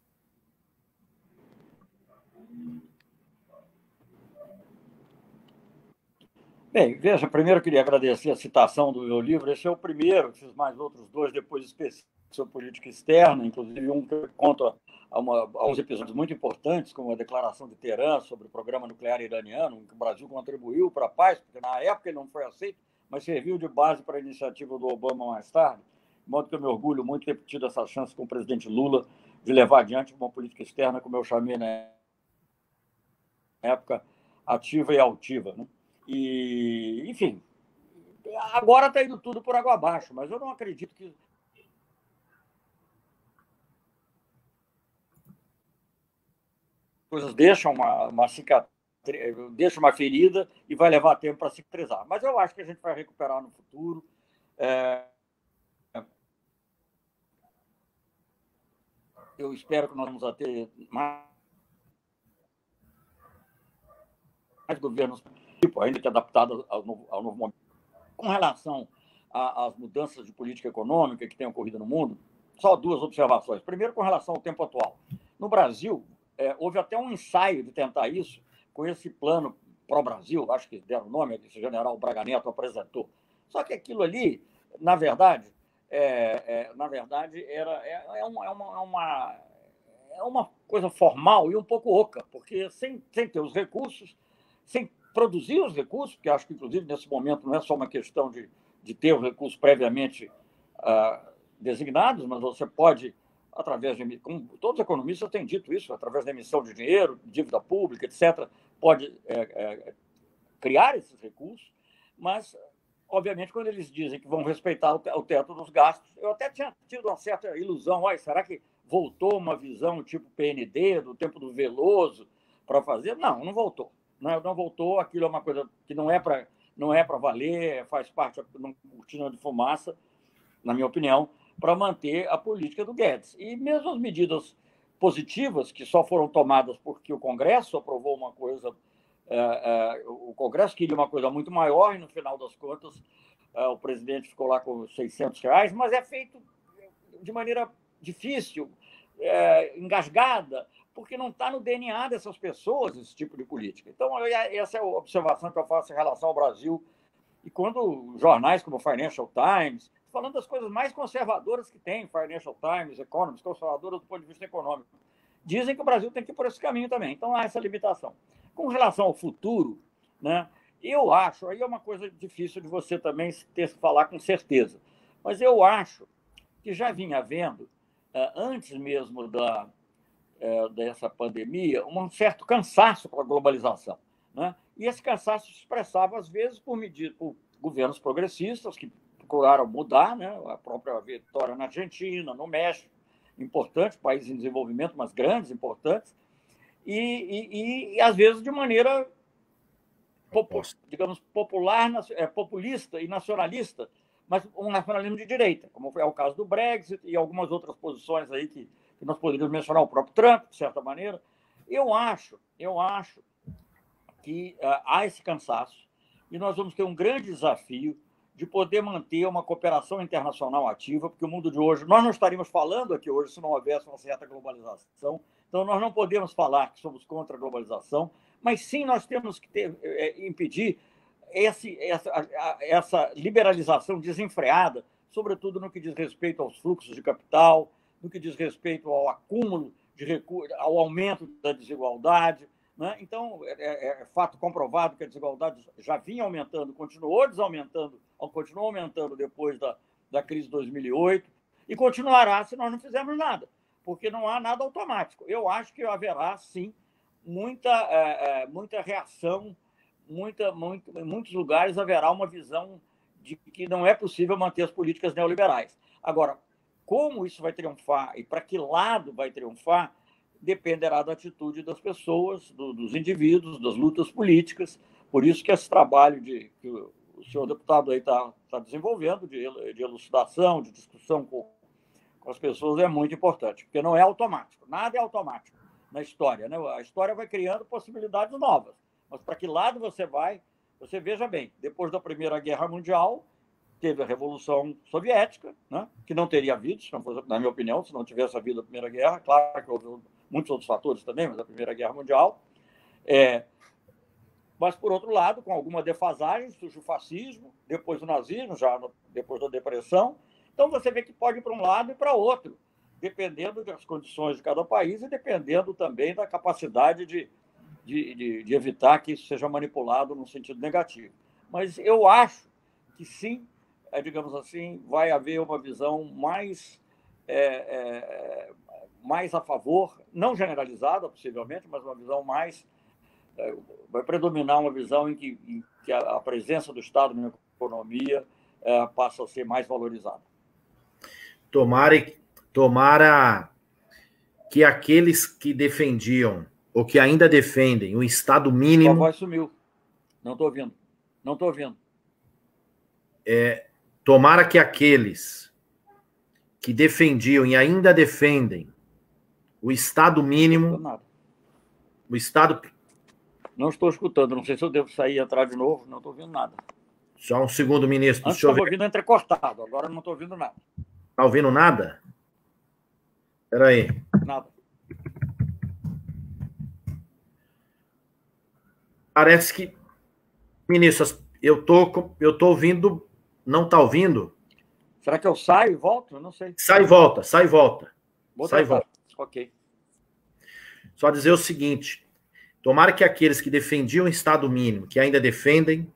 [SPEAKER 2] Bem, veja, primeiro eu queria agradecer a citação do meu livro. Esse é o primeiro, fiz mais outros dois depois específicos sobre política externa, inclusive um que conta a uns episódios muito importantes, como a declaração de Teherã sobre o programa nuclear iraniano, em que o Brasil contribuiu para a paz, porque na época ele não foi aceito, mas serviu de base para a iniciativa do Obama mais tarde, de modo que eu me orgulho muito de ter tido essa chance com o presidente Lula de levar adiante uma política externa, como eu chamei na época, ativa e altiva, né? E, enfim, agora está indo tudo por água abaixo, mas eu não acredito que coisas deixam uma cicatriz, deixa uma ferida e vai levar tempo para cicatrizar. Mas eu acho que a gente vai recuperar no futuro. Eu espero que nós vamos ter mais governos, ainda que adaptados ao novo momento. Com relação às mudanças de política econômica que têm ocorrido no mundo, só duas observações. Primeiro, com relação ao tempo atual. No Brasil, houve até um ensaio de tentar isso com esse plano pró-Brasil, acho que deram o nome, que o general Braga Neto apresentou. Só que aquilo ali, na verdade, é uma coisa formal e um pouco oca, porque sem ter os recursos, sem produzir os recursos, porque acho que, inclusive, nesse momento não é só uma questão de ter os recursos previamente designados, mas você pode, através de... Como todos os economistas têm dito isso, através da emissão de dinheiro, dívida pública, etc., pode criar esses recursos, mas, obviamente, quando eles dizem que vão respeitar o teto dos gastos, eu até tinha tido uma certa ilusão, será que voltou uma visão tipo PND, do tempo do Veloso, para fazer? Não voltou. Não voltou, aquilo é uma coisa que não é para valer, faz parte de uma cortina de fumaça, na minha opinião, para manter a política do Guedes. E mesmo as medidas positivas, que só foram tomadas porque o Congresso aprovou uma coisa, o Congresso queria uma coisa muito maior, e no final das contas o presidente ficou lá com R$600, mas é feito de maneira difícil, engasgada, porque não está no DNA dessas pessoas esse tipo de política. Então, essa é a observação que eu faço em relação ao Brasil. E quando jornais como o Financial Times, falando das coisas mais conservadoras que tem, Financial Times, Economist, conservadoras do ponto de vista econômico, dizem que o Brasil tem que ir por esse caminho também. Então, há essa limitação. Com relação ao futuro, né, eu acho, aí é uma coisa difícil de você também ter que falar com certeza, mas eu acho que já vinha havendo, antes mesmo dessa pandemia, um certo cansaço com a globalização, né? E esse cansaço se expressava, às vezes, por governos progressistas que procuraram mudar, né? A própria vitória na Argentina, no México, importantes, países em desenvolvimento, mas grandes, importantes, e às vezes, de maneira, digamos, populista e nacionalista, mas um nacionalismo de direita, como é o caso do Brexit e algumas outras posições aí que nós poderíamos mencionar, o próprio Trump, de certa maneira. Eu acho que há esse cansaço e nós vamos ter um grande desafio de poder manter uma cooperação internacional ativa, porque o mundo de hoje, nós não estaríamos falando aqui hoje se não houvesse uma certa globalização, então nós não podemos falar que somos contra a globalização, mas sim nós temos que impedir essa liberalização desenfreada, sobretudo no que diz respeito aos fluxos de capital, no que diz respeito ao acúmulo de recursos, ao aumento da desigualdade, né? Então, é fato comprovado que a desigualdade já vinha aumentando, continuou aumentando depois da crise de 2008 e continuará se nós não fizermos nada, porque não há nada automático. Eu acho que haverá, sim, muita reação, em muitos lugares haverá uma visão de que não é possível manter as políticas neoliberais. Agora, como isso vai triunfar e para que lado vai triunfar, dependerá da atitude das pessoas, dos indivíduos, das lutas políticas. Por isso que esse trabalho que o senhor deputado aí está desenvolvendo, de elucidação, de discussão com as pessoas, é muito importante, porque não é automático. Nada é automático na história, né? A história vai criando possibilidades novas. Mas para que lado você vai? Você veja bem, depois da Primeira Guerra Mundial, teve a Revolução Soviética, né, que não teria havido, se não fosse, na minha opinião, se não tivesse havido a Primeira Guerra. Claro que houve muitos outros fatores também, mas a Primeira Guerra Mundial. Mas, por outro lado, com alguma defasagem, surge o fascismo, depois o nazismo, depois da Depressão. Então, você vê que pode ir para um lado e para outro, dependendo das condições de cada país e dependendo também da capacidade de evitar que isso seja manipulado no sentido negativo. Mas eu acho que sim, digamos assim, vai haver uma visão mais a favor, não generalizada, possivelmente, mas uma visão mais... vai predominar uma visão em que a presença do Estado na economia passa a ser mais valorizada.
[SPEAKER 1] Tomara que aqueles que defendiam, ou que ainda defendem, o Estado mínimo...
[SPEAKER 2] Sua voz sumiu. Não estou ouvindo. Não estou ouvindo.
[SPEAKER 1] Tomara que aqueles que defendiam e ainda defendem o Estado mínimo...
[SPEAKER 2] Nada.
[SPEAKER 1] O Estado...
[SPEAKER 2] Não estou escutando. Não sei se eu devo sair e entrar de novo. Não estou ouvindo nada.
[SPEAKER 1] Só um segundo, ministro.
[SPEAKER 2] Antes estava ouvindo entrecortado. Agora não estou ouvindo nada.
[SPEAKER 1] Está ouvindo nada? Espera aí.
[SPEAKER 2] Nada.
[SPEAKER 1] Parece que... Ministro, eu tô ouvindo... Não está ouvindo?
[SPEAKER 2] Será que eu saio e volto? Eu não sei.
[SPEAKER 1] Sai e volta, sai e volta.
[SPEAKER 2] Sai e volta. Ok.
[SPEAKER 1] Só dizer o seguinte: tomara que aqueles que defendiam o Estado mínimo, que ainda defendem,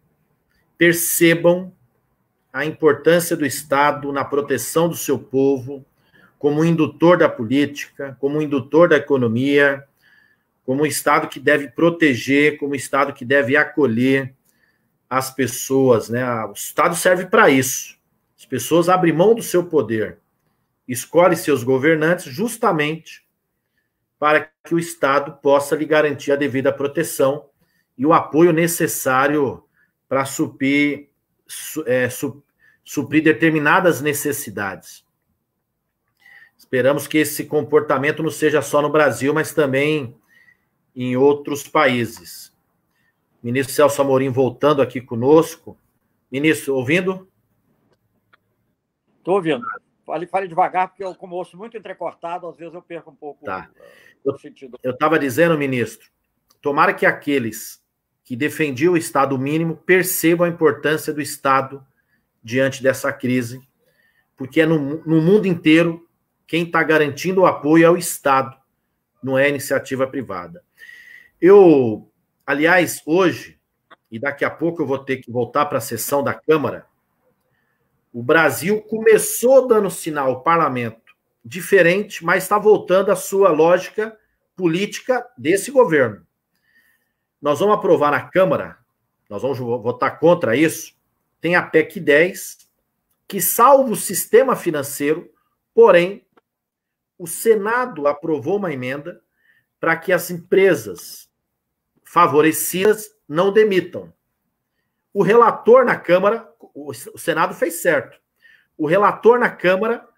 [SPEAKER 1] percebam a importância do Estado na proteção do seu povo, como um indutor da política, como um indutor da economia, como um Estado que deve proteger, como um Estado que deve acolher as pessoas, né? O Estado serve para isso. As pessoas abrem mão do seu poder, escolhem seus governantes justamente para que o Estado possa lhe garantir a devida proteção e o apoio necessário para suprir determinadas necessidades. Esperamos que esse comportamento não seja só no Brasil, mas também em outros países. Ministro Celso Amorim voltando aqui conosco. Ministro, ouvindo?
[SPEAKER 2] Estou ouvindo. Fale devagar, porque eu, como ouço muito entrecortado, às vezes eu perco um pouco
[SPEAKER 1] o sentido. Eu estava dizendo, ministro, tomara que aqueles que defendiam o Estado mínimo percebam a importância do Estado diante dessa crise, porque é no mundo inteiro quem está garantindo o apoio é o Estado, não é a iniciativa privada. Aliás, hoje, e daqui a pouco eu vou ter que voltar para a sessão da Câmara, o Brasil começou dando sinal ao parlamento diferente, mas está voltando à sua lógica política desse governo. Nós vamos aprovar na Câmara, nós vamos votar contra isso, tem a PEC 10, que salva o sistema financeiro, porém, o Senado aprovou uma emenda para que as empresas favorecidas não demitam. O relator na Câmara, o Senado fez certo. O relator na Câmara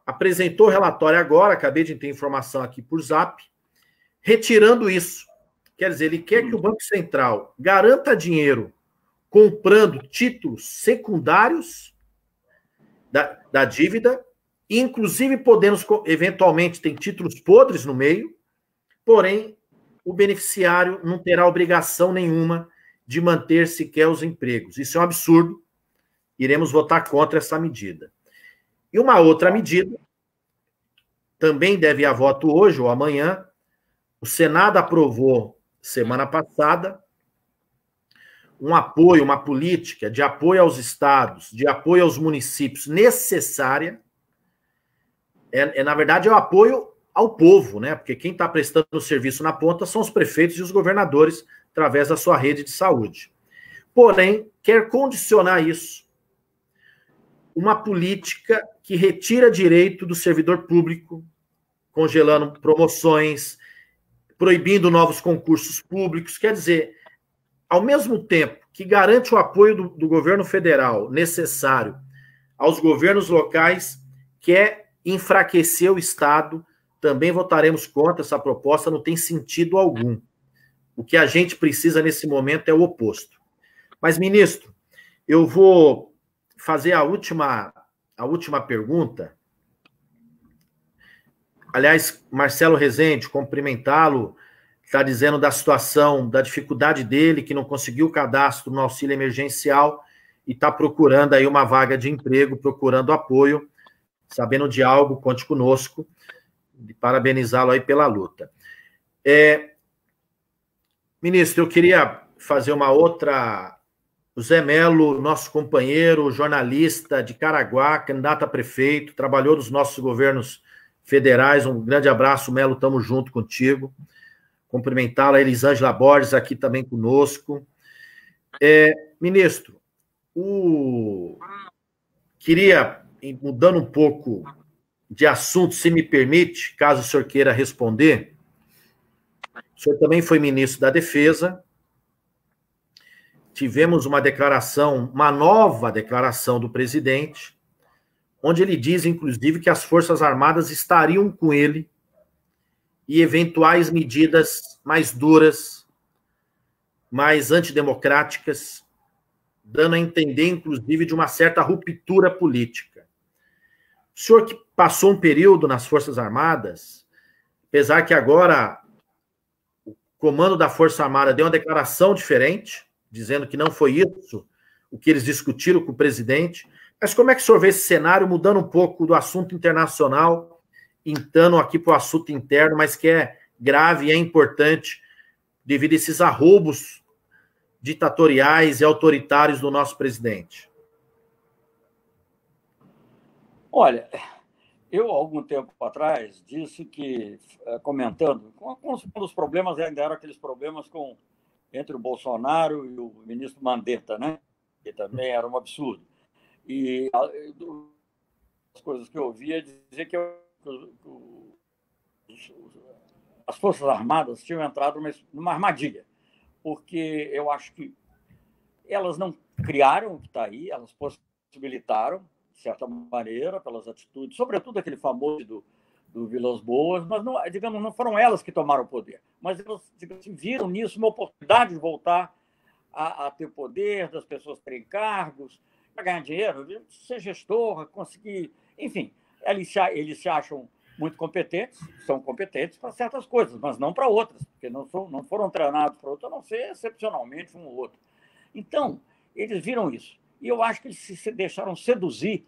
[SPEAKER 1] apresentou o relatório agora, acabei de ter informação aqui por Zap, retirando isso. Quer dizer, ele quer que o Banco Central garanta dinheiro comprando títulos secundários da dívida, inclusive podendo, eventualmente, tem títulos podres no meio, porém, o beneficiário não terá obrigação nenhuma de manter sequer os empregos. Isso é um absurdo. Iremos votar contra essa medida. E uma outra medida, também deve ir a voto hoje ou amanhã, o Senado aprovou, semana passada, um apoio, uma política de apoio aos estados, de apoio aos municípios necessária. Na verdade, é o apoio ao povo, né? Porque quem está prestando o serviço na ponta são os prefeitos e os governadores, através da sua rede de saúde. Porém, quer condicionar isso uma política que retira direito do servidor público, congelando promoções, proibindo novos concursos públicos. Quer dizer, ao mesmo tempo que garante o apoio do governo federal necessário aos governos locais, quer enfraquecer o Estado. Também votaremos contra essa proposta, não tem sentido algum. O que a gente precisa nesse momento é o oposto. Mas, ministro, eu vou fazer a última pergunta. Aliás, Marcelo Rezende, cumprimentá-lo, está dizendo da situação, da dificuldade dele, que não conseguiu o cadastro no auxílio emergencial e está procurando aí uma vaga de emprego, procurando apoio. Sabendo de algo, conte conosco. Parabenizá-lo aí pela luta. Ministro, eu queria fazer uma outra. O Zé Melo, nosso companheiro, jornalista de Caraguá, candidato a prefeito, trabalhou nos nossos governos federais. Um grande abraço, Melo, estamos junto contigo. Cumprimentá-la, a Elisângela Borges aqui também conosco. Ministro, queria, mudando um pouco de assunto, se me permite, caso o senhor queira responder, o senhor também foi ministro da Defesa, tivemos uma declaração, uma nova declaração do presidente, onde ele diz, inclusive, que as Forças Armadas estariam com ele e eventuais medidas mais duras, mais antidemocráticas, dando a entender, inclusive, de uma certa ruptura política. O senhor que passou um período nas Forças Armadas, apesar que agora o comando da Força Armada deu uma declaração diferente, dizendo que não foi isso o que eles discutiram com o presidente, mas como é que o senhor vê esse cenário, mudando um pouco do assunto internacional, entrando aqui para o assunto interno, mas que é grave e é importante devido a esses arroubos ditatoriais e autoritários do nosso presidente?
[SPEAKER 2] Olha, eu, há algum tempo atrás, disse que, comentando, um dos problemas ainda eram aqueles problemas entre o Bolsonaro e o ministro Mandetta, né? Que também era um absurdo. E as coisas que eu ouvia dizer que as Forças Armadas tinham entrado numa armadilha, porque eu acho que elas não criaram o que está aí, elas possibilitaram, de certa maneira, pelas atitudes, sobretudo aquele famoso do Vilas Boas, mas não, digamos, não foram elas que tomaram o poder, mas elas, digamos, viram nisso uma oportunidade de voltar a ter poder, das pessoas terem cargos, para ganhar dinheiro, ser gestor, conseguir Enfim, eles se acham muito competentes, são competentes para certas coisas, mas não para outras, porque não foram treinados para outras, a não ser excepcionalmente um ou outro. Então, eles viram isso. E eu acho que eles se deixaram seduzir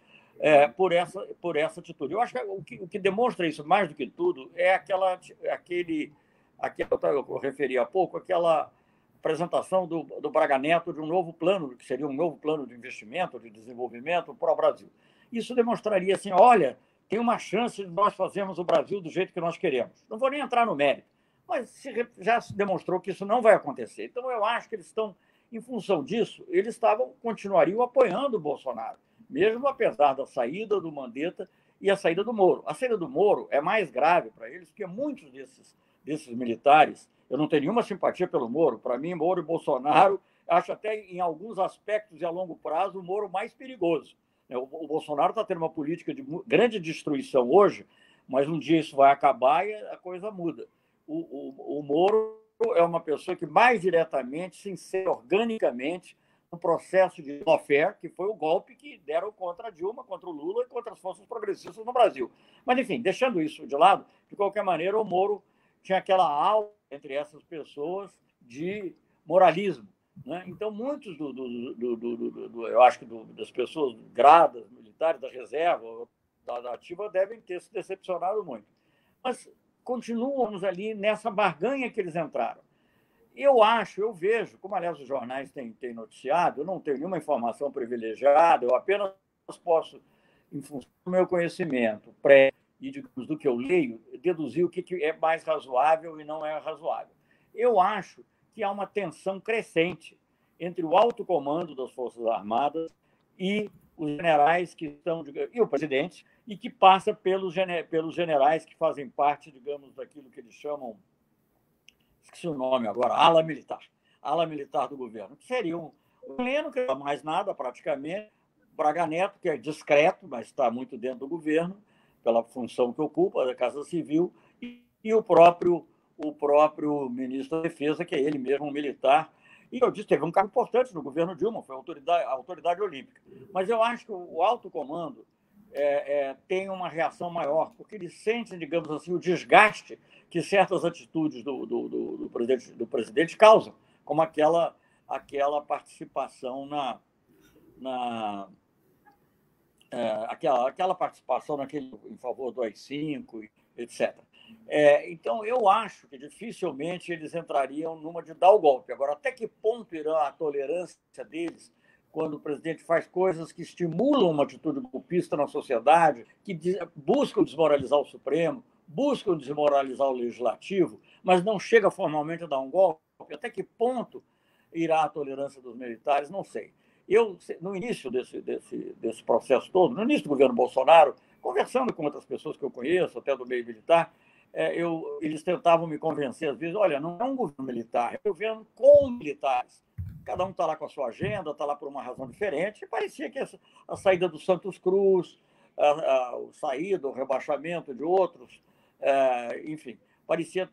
[SPEAKER 2] por essa atitude. Eu acho que o que demonstra isso, mais do que tudo, é aquela eu referi há pouco, aquela apresentação do Braga Neto de um novo plano, que seria um novo plano de investimento, de desenvolvimento para o Brasil. Isso demonstraria assim, olha, tem uma chance de nós fazermos o Brasil do jeito que nós queremos. Não vou nem entrar no mérito, mas já se demonstrou que isso não vai acontecer. Então, eu acho que eles estão, em função disso, eles continuariam apoiando o Bolsonaro, mesmo apesar da saída do Mandetta e a saída do Moro. A saída do Moro é mais grave para eles, porque muitos desses militares, eu não tenho nenhuma simpatia pelo Moro. Para mim, Moro e Bolsonaro, acho até em alguns aspectos e a longo prazo o Moro mais perigoso. O Bolsonaro está tendo uma política de grande destruição hoje, mas um dia isso vai acabar e a coisa muda. O Moro é uma pessoa que mais diretamente se insere organicamente no processo de lawfare, que foi o golpe que deram contra a Dilma, contra o Lula e contra as forças progressistas no Brasil. Mas, enfim, deixando isso de lado, de qualquer maneira, o Moro tinha aquela aura entre essas pessoas de moralismo. Né? Então, muitos eu acho que das pessoas gradas, militares, da reserva, da ativa, devem ter se decepcionado muito. Mas continuamos ali nessa barganha que eles entraram. Eu vejo, como aliás os jornais têm noticiado, eu não tenho nenhuma informação privilegiada, eu apenas posso, em função do meu conhecimento e do que eu leio, deduzir o que é mais razoável e não é razoável. Eu acho que há uma tensão crescente entre o alto comando das Forças Armadas e os generais que estão, e o presidente, e que passa pelos generais que fazem parte, digamos, daquilo que eles chamam, esqueci o nome agora, ala militar do governo, que seria o Heleno, que não é mais nada praticamente, Braga Neto, que é discreto, mas está muito dentro do governo, pela função que ocupa, da Casa Civil, e o próprio ministro da Defesa, que é ele mesmo um militar. E eu disse, teve um cargo importante no governo Dilma, foi a autoridade olímpica. Mas eu acho que o alto comando tem uma reação maior, porque eles sentem, digamos assim, o desgaste que certas atitudes do presidente causam, como aquela participação aquela participação em favor do AI-5, etc. Então, eu acho que dificilmente eles entrariam numa de dar o golpe. Agora, até que ponto irá a tolerância deles quando o presidente faz coisas que estimulam uma atitude golpista na sociedade, que buscam desmoralizar o Supremo, buscam desmoralizar o Legislativo, mas não chega formalmente a dar um golpe? Até que ponto irá a tolerância dos militares? Não sei. No início desse processo todo, no início do governo Bolsonaro, conversando com outras pessoas que eu conheço, até do meio militar, eles tentavam me convencer, às vezes, olha, não é um governo militar, é um governo com militares. Cada um está lá com a sua agenda, está lá por uma razão diferente, e parecia que a saída do Santos Cruz, o rebaixamento de outros, enfim, parecia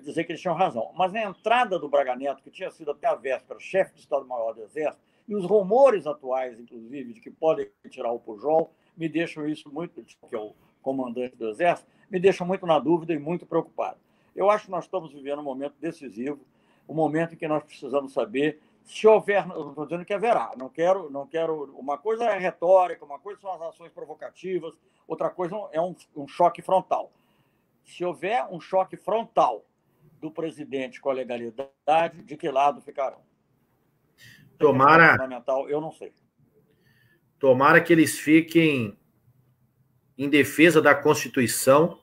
[SPEAKER 2] dizer que eles tinham razão. Mas na entrada do Braga Neto, que tinha sido até a véspera chefe de Estado-Maior do Exército, e os rumores atuais, inclusive, de que podem tirar o Pujol, me deixam isso muito, que é o comandante do Exército, me deixam muito na dúvida e muito preocupado. Eu acho que nós estamos vivendo um momento decisivo, um momento em que nós precisamos saber se houver, eu não estou dizendo que haverá, não quero, uma coisa é retórica, uma coisa são as ações provocativas, outra coisa é um choque frontal. Se houver um choque frontal do presidente com a legalidade, de que lado ficarão?
[SPEAKER 1] Tomara,
[SPEAKER 2] fundamental, eu não sei.
[SPEAKER 1] Tomara que eles fiquem em defesa da Constituição,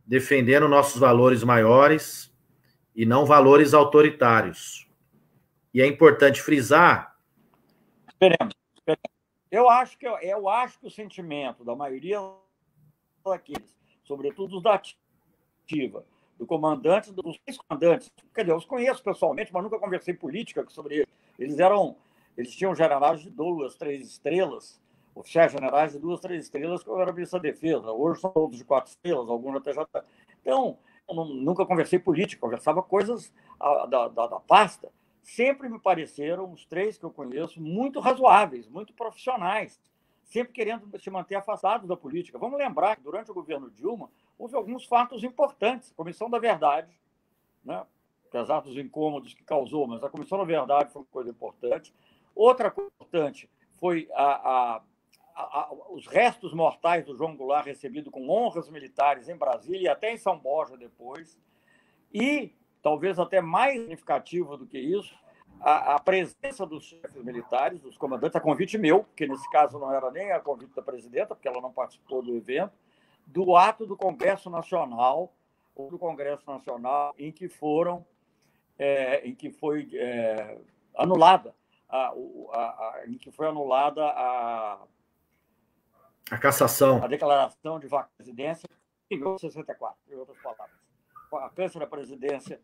[SPEAKER 1] defendendo nossos valores maiores e não valores autoritários. E é importante frisar...
[SPEAKER 2] Esperemos. Eu acho que o sentimento da maioria daqueles, sobretudo os da ativa, do comandante, dos três comandantes, quer dizer, eu os conheço pessoalmente, mas nunca conversei política sobre eles. Eles tinham generais de 2, 3 estrelas, oficiais generais de 2, 3 estrelas, que eu era ministro da Defesa. Hoje são todos de 4 estrelas, alguns até já. Então, eu nunca conversei política, conversava coisas da pasta. Sempre me pareceram, os três que eu conheço, muito razoáveis, muito profissionais, sempre querendo se manter afastados da política. Vamos lembrar que, durante o governo Dilma, houve alguns fatos importantes. A Comissão da Verdade, né? Apesar dos incômodos que causou, mas a Comissão da Verdade foi uma coisa importante. Outra coisa importante foi os restos mortais do João Goulart recebidos com honras militares em Brasília e até em São Borja depois. E, talvez até mais significativo do que isso, a presença dos chefes militares, dos comandantes, a convite meu, que nesse caso não era nem a convite da presidenta, porque ela não participou do evento, do ato do Congresso Nacional, ou do Congresso Nacional, em que foi anulada
[SPEAKER 1] a cassação,
[SPEAKER 2] a declaração de vaca de presidência em 1964, em outras palavras. A câncer da presidência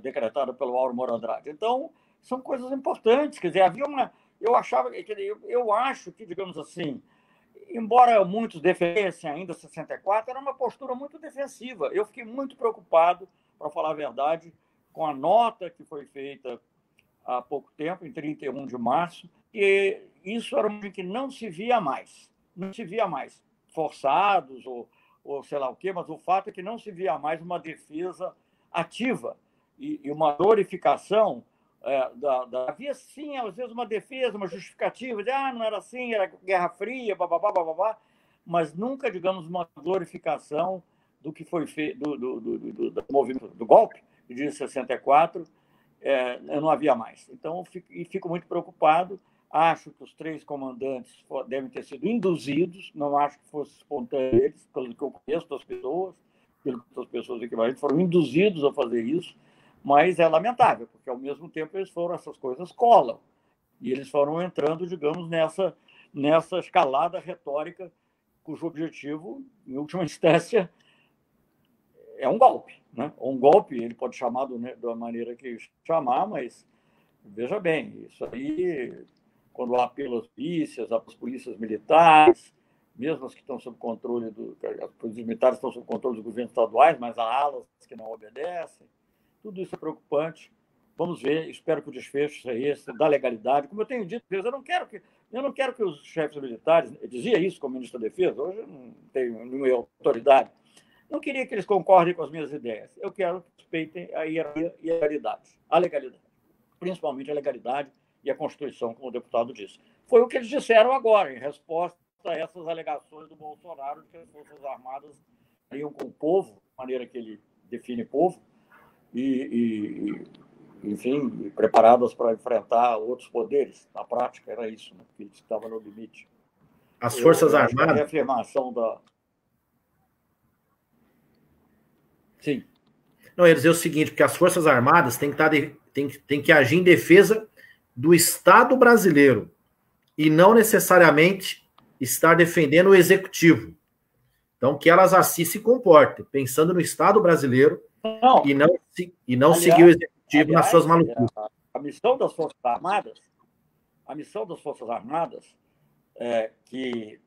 [SPEAKER 2] decretada pelo Auro Moro Andrade. Então, são coisas importantes. Quer dizer, havia uma... Eu acho que, digamos assim, embora muitos defendessem ainda 64, era uma postura muito defensiva. Eu fiquei muito preocupado, para falar a verdade, com a nota que foi feita há pouco tempo, em 31 de março, e isso era um que não se via mais. Não se via mais forçados ou sei lá o quê, mas o fato é que não se via mais uma defesa ativa e uma glorificação havia, sim, às vezes, uma defesa, uma justificativa, de não era assim, era Guerra Fria, bababá, bababá, mas nunca, digamos, uma glorificação do que foi feito, do movimento do golpe de 64, não havia mais. Então, fico muito preocupado. Acho que os 3 comandantes devem ter sido induzidos, não acho que fosse espontâneo eles, pelo que eu conheço das pessoas, pelo que as pessoas equivalentes foram induzidos a fazer isso, mas é lamentável, porque, ao mesmo tempo, essas coisas colam, e eles foram entrando, digamos, nessa escalada retórica, cujo objetivo, em última instância, é um golpe, né? Um golpe, ele pode chamar da maneira que chamar, mas, veja bem, isso aí, quando há pelas polícias, as polícias militares, mesmo as que estão sob controle as polícias militares estão sob controle dos governos estaduais, mas há alas que não obedecem. Tudo isso é preocupante. Vamos ver, espero que o desfecho seja esse, da legalidade. Como eu tenho dito, eu não quero que os chefes militares, eu dizia isso como ministro da Defesa, hoje eu não tenho nenhuma autoridade, não queria que eles concordem com as minhas ideias. Eu quero que respeitem a hierarquia e a legalidade, principalmente a legalidade e a Constituição, como o deputado disse. Foi o que eles disseram agora, em resposta a essas alegações do Bolsonaro de que as Forças Armadas iam com o povo, de maneira que ele define povo, enfim, preparadas para enfrentar outros poderes. Na prática, era isso, né? Porque estava no limite.
[SPEAKER 1] As Forças Armadas...
[SPEAKER 2] A reafirmação da... Sim.
[SPEAKER 1] Não, eu ia dizer o seguinte, porque as Forças Armadas têm que agir em defesa do Estado brasileiro e não necessariamente estar defendendo o Executivo. Então, que elas assim se comportem, pensando no Estado brasileiro e não seguir o Executivo nas suas maluquices.
[SPEAKER 2] A missão das Forças Armadas, que,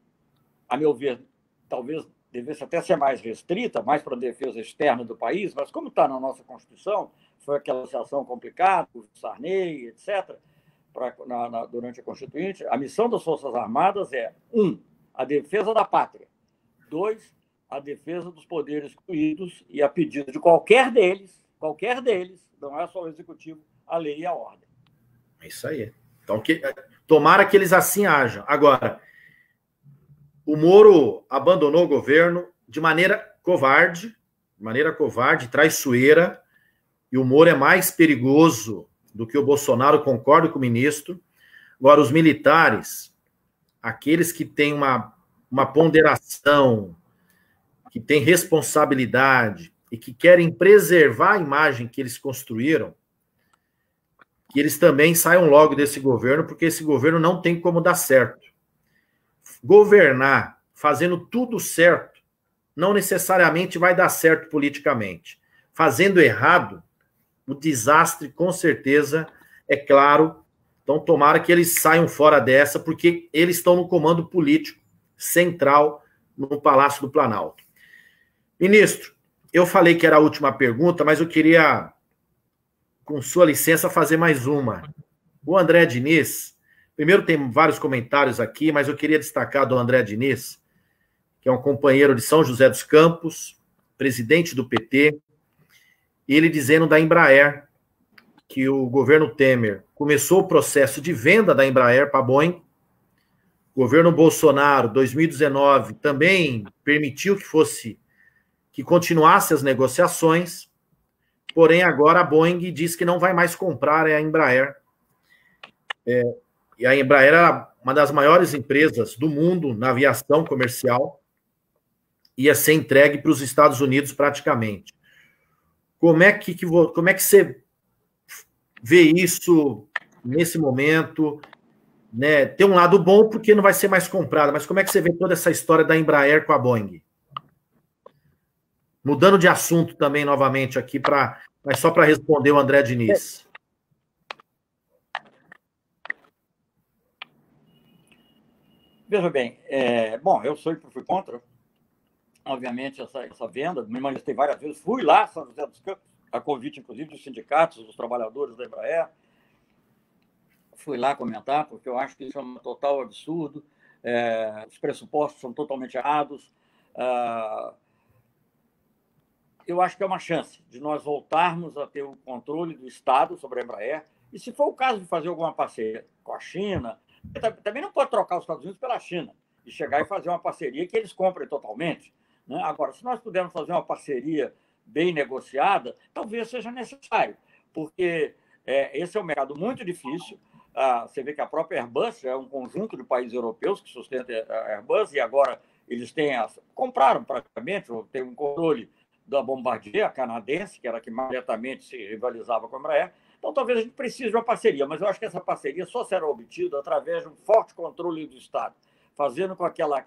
[SPEAKER 2] a meu ver, talvez devesse até ser mais restrita, mais para a defesa externa do país, mas como está na nossa Constituição, foi aquela situação complicada, o Sarney, etc., durante a Constituinte, a missão das Forças Armadas é 1, a defesa da pátria, 2, a defesa dos poderes excluídos e a pedido de qualquer deles, não é só o Executivo, a lei e a ordem.
[SPEAKER 1] É isso aí. Então, tomara que eles assim ajam. Agora, o Moro abandonou o governo de maneira covarde, traiçoeira, e o Moro é mais perigoso do que o Bolsonaro, concordo com o ministro. Agora, os militares, aqueles que têm uma ponderação, que têm responsabilidade e que querem preservar a imagem que eles construíram, que eles também saiam logo desse governo, porque esse governo não tem como dar certo. Governar fazendo tudo certo não necessariamente vai dar certo politicamente. Fazendo errado, o desastre, com certeza, é claro. Então, tomara que eles saiam fora dessa, porque eles estão no comando político central no Palácio do Planalto. Ministro, eu falei que era a última pergunta, mas eu queria, com sua licença, fazer mais uma. O André Diniz, Primeiro, tem vários comentários aqui, mas eu queria destacar do André Diniz, que é um companheiro de São José dos Campos, presidente do PT, ele dizendo da Embraer, que o governo Temer começou o processo de venda da Embraer para a Boeing. O governo Bolsonaro, 2019, também permitiu que continuasse as negociações, porém agora a Boeing diz que não vai mais comprar a Embraer. E a Embraer era uma das maiores empresas do mundo na aviação comercial, ia ser entregue para os Estados Unidos praticamente. Como é que você vê isso nesse momento? Né? Tem um lado bom porque não vai ser mais comprada, mas como é que você vê toda essa história da Embraer com a Boeing? Mudando de assunto também novamente aqui, mas só para responder o André Diniz.
[SPEAKER 2] Veja bem, bom, eu fui contra, obviamente, essa venda, me manifestei várias vezes, fui lá, São José dos Campos, a convite, inclusive, dos sindicatos, dos trabalhadores da Embraer, fui lá comentar, porque eu acho que isso é um total absurdo, os pressupostos são totalmente errados, eu acho que é uma chance de nós voltarmos a ter o controle do Estado sobre a Embraer, e se for o caso de fazer alguma parceria com a China, também não pode trocar os Estados Unidos pela China e chegar e fazer uma parceria que eles comprem totalmente. Né? Agora, se nós pudermos fazer uma parceria bem negociada, talvez seja necessário, porque esse é um mercado muito difícil. Você vê que a própria Airbus é um conjunto de países europeus que sustenta a Airbus, e agora eles compraram praticamente, ou tem um controle da Bombardier, a canadense, que era a que mais diretamente se rivalizava com a Embraer. Então, talvez a gente precise de uma parceria, mas eu acho que essa parceria só será obtida através de um forte controle do Estado, fazendo com aquela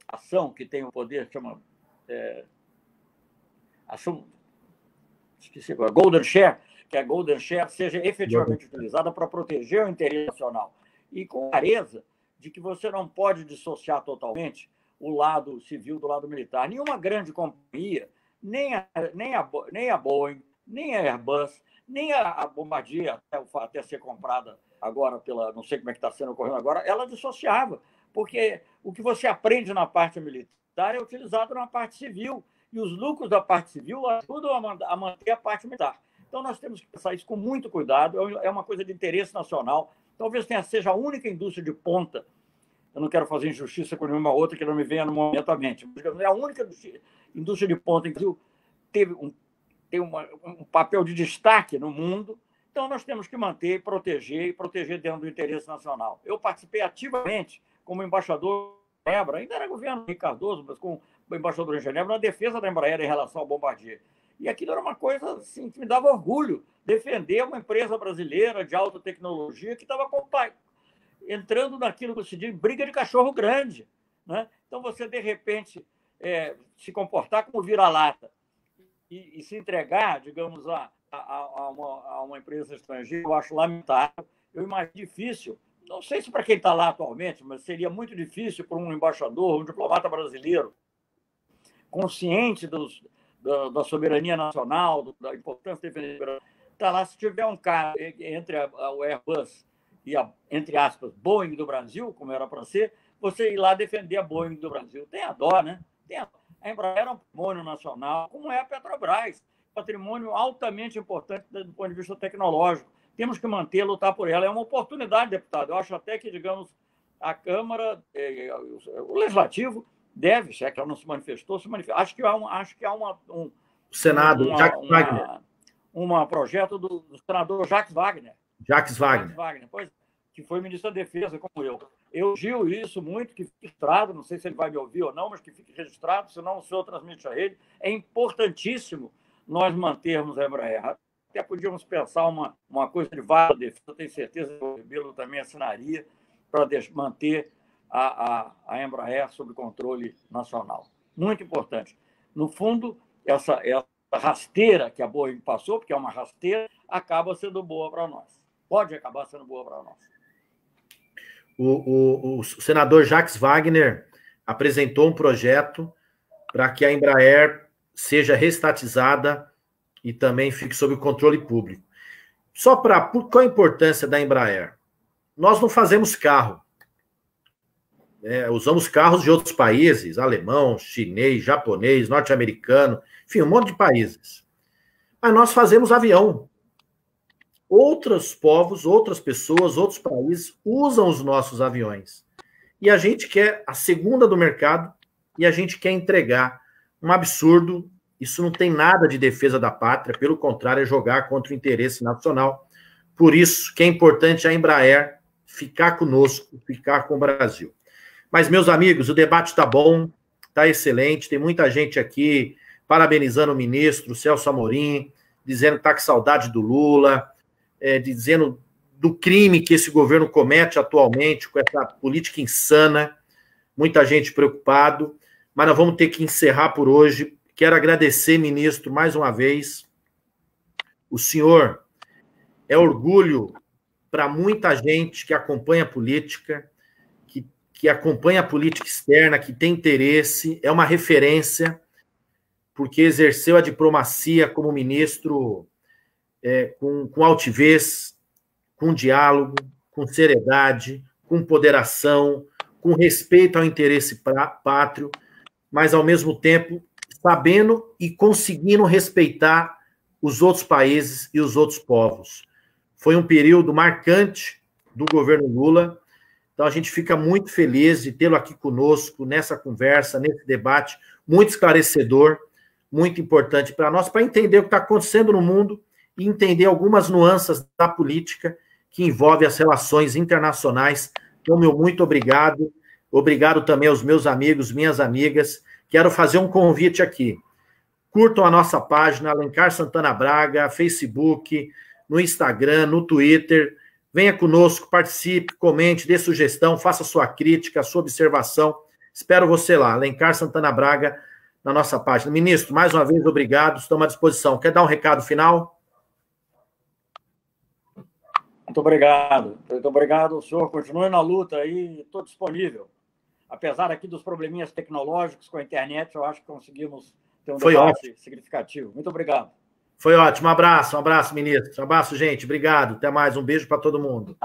[SPEAKER 2] ação que tem o poder, chama ação, esqueci agora, Golden Share, que a Golden Share seja efetivamente utilizada para proteger o interesse nacional. E com clareza de que você não pode dissociar totalmente o lado civil do lado militar. Nenhuma grande companhia, nem a Boeing, nem a Airbus, nem a Bombardier, até ser comprada agora não sei como é que está sendo ocorrendo agora, ela dissociava, porque o que você aprende na parte militar é utilizado na parte civil, e os lucros da parte civil ajudam a manter a parte militar. Então, nós temos que pensar isso com muito cuidado, é uma coisa de interesse nacional, talvez seja a única indústria de ponta, eu não quero fazer injustiça com nenhuma outra que não me venha no momento à mente, mas é a única indústria de ponta que tem um papel de destaque no mundo, então nós temos que manter e proteger dentro do interesse nacional. Eu participei ativamente como embaixador de Genebra, ainda era governo Henrique Cardoso, mas como embaixador em Genebra, na defesa da Embraer em relação ao Bombardier. E aquilo era uma coisa assim, que me dava orgulho, defender uma empresa brasileira de alta tecnologia que estava entrando naquilo que se diz briga de cachorro grande. Né? Então, você, de repente, se comportar como vira-lata e se entregar, digamos, a uma empresa estrangeira, eu acho lamentável. Eu imagino difícil, não sei se para quem está lá atualmente, mas seria muito difícil para um embaixador, um diplomata brasileiro, consciente da soberania nacional, da importância de defender. Está lá, se tiver um cara entre o Airbus e entre aspas, Boeing do Brasil, como era para ser, você ir lá defender a Boeing do Brasil. Tem a dó, né? A Embraer é um patrimônio nacional, como é a Petrobras, patrimônio altamente importante do ponto de vista tecnológico. Temos que manter, lutar por ela. É uma oportunidade, deputado. Eu acho até que, digamos, a Câmara, o Legislativo deve, se é que ela não se manifestou, se manifesta. Acho que há
[SPEAKER 1] o Senado, Jacques Wagner.
[SPEAKER 2] Um projeto do senador Jacques Wagner.
[SPEAKER 1] Jacques Wagner.
[SPEAKER 2] Pois, que foi ministro da Defesa, como eu. Eu giro isso muito, que fique registrado, não sei se ele vai me ouvir ou não, mas que fique registrado, senão o senhor transmite a ele. É importantíssimo nós mantermos a Embraer. Até podíamos pensar uma coisa de vale defesa, eu tenho certeza que o Rebelo também assinaria para manter a Embraer sob controle nacional. Muito importante. No fundo, essa rasteira que a Boeing passou, porque é uma rasteira, acaba sendo boa para nós. Pode acabar sendo boa para nós.
[SPEAKER 1] O senador Jacques Wagner apresentou um projeto para que a Embraer seja reestatizada e também fique sob controle público. qual a importância da Embraer? Nós não fazemos carro. Usamos carros de outros países, alemão, chinês, japonês, norte-americano, enfim, um monte de países. Mas nós fazemos avião. Outros povos, outras pessoas, outros países usam os nossos aviões. E a gente quer a segunda do mercado e a gente quer entregar. Um absurdo. Isso não tem nada de defesa da pátria, pelo contrário, é jogar contra o interesse nacional. Por isso que é importante a Embraer ficar conosco, ficar com o Brasil. Mas, meus amigos, o debate está bom, está excelente, tem muita gente aqui parabenizando o ministro Celso Amorim, dizendo que está com saudade do Lula, dizendo do crime que esse governo comete atualmente, com essa política insana, muita gente preocupado, mas nós vamos ter que encerrar por hoje. Quero agradecer, ministro, mais uma vez. O senhor é orgulho para muita gente que acompanha a política, que acompanha a política externa, que tem interesse, é uma referência, porque exerceu a diplomacia como ministro com altivez, com diálogo, com seriedade, com ponderação, com respeito ao interesse pátrio, mas, ao mesmo tempo, sabendo e conseguindo respeitar os outros países e os outros povos. Foi um período marcante do governo Lula. Então, a gente fica muito feliz de tê-lo aqui conosco, nessa conversa, nesse debate, muito esclarecedor, muito importante para nós, para entender o que está acontecendo no mundo e entender algumas nuances da política que envolve as relações internacionais. Então, meu muito obrigado. Obrigado também aos meus amigos, minhas amigas. Quero fazer um convite aqui. Curtam a nossa página, Alencar Santana Braga, Facebook, no Instagram, no Twitter. Venha conosco, participe, comente, dê sugestão, faça sua crítica, sua observação. Espero você lá, Alencar Santana Braga, na nossa página. Ministro, mais uma vez, obrigado, estamos à disposição. Quer dar um recado final?
[SPEAKER 2] Muito obrigado. Muito obrigado, senhor. Continue na luta aí, estou disponível. Apesar aqui dos probleminhas tecnológicos com a internet, eu acho que conseguimos ter um debate significativo. Muito obrigado.
[SPEAKER 1] Foi ótimo. Um abraço, ministro. Um abraço, gente. Obrigado. Até mais. Um beijo para todo mundo.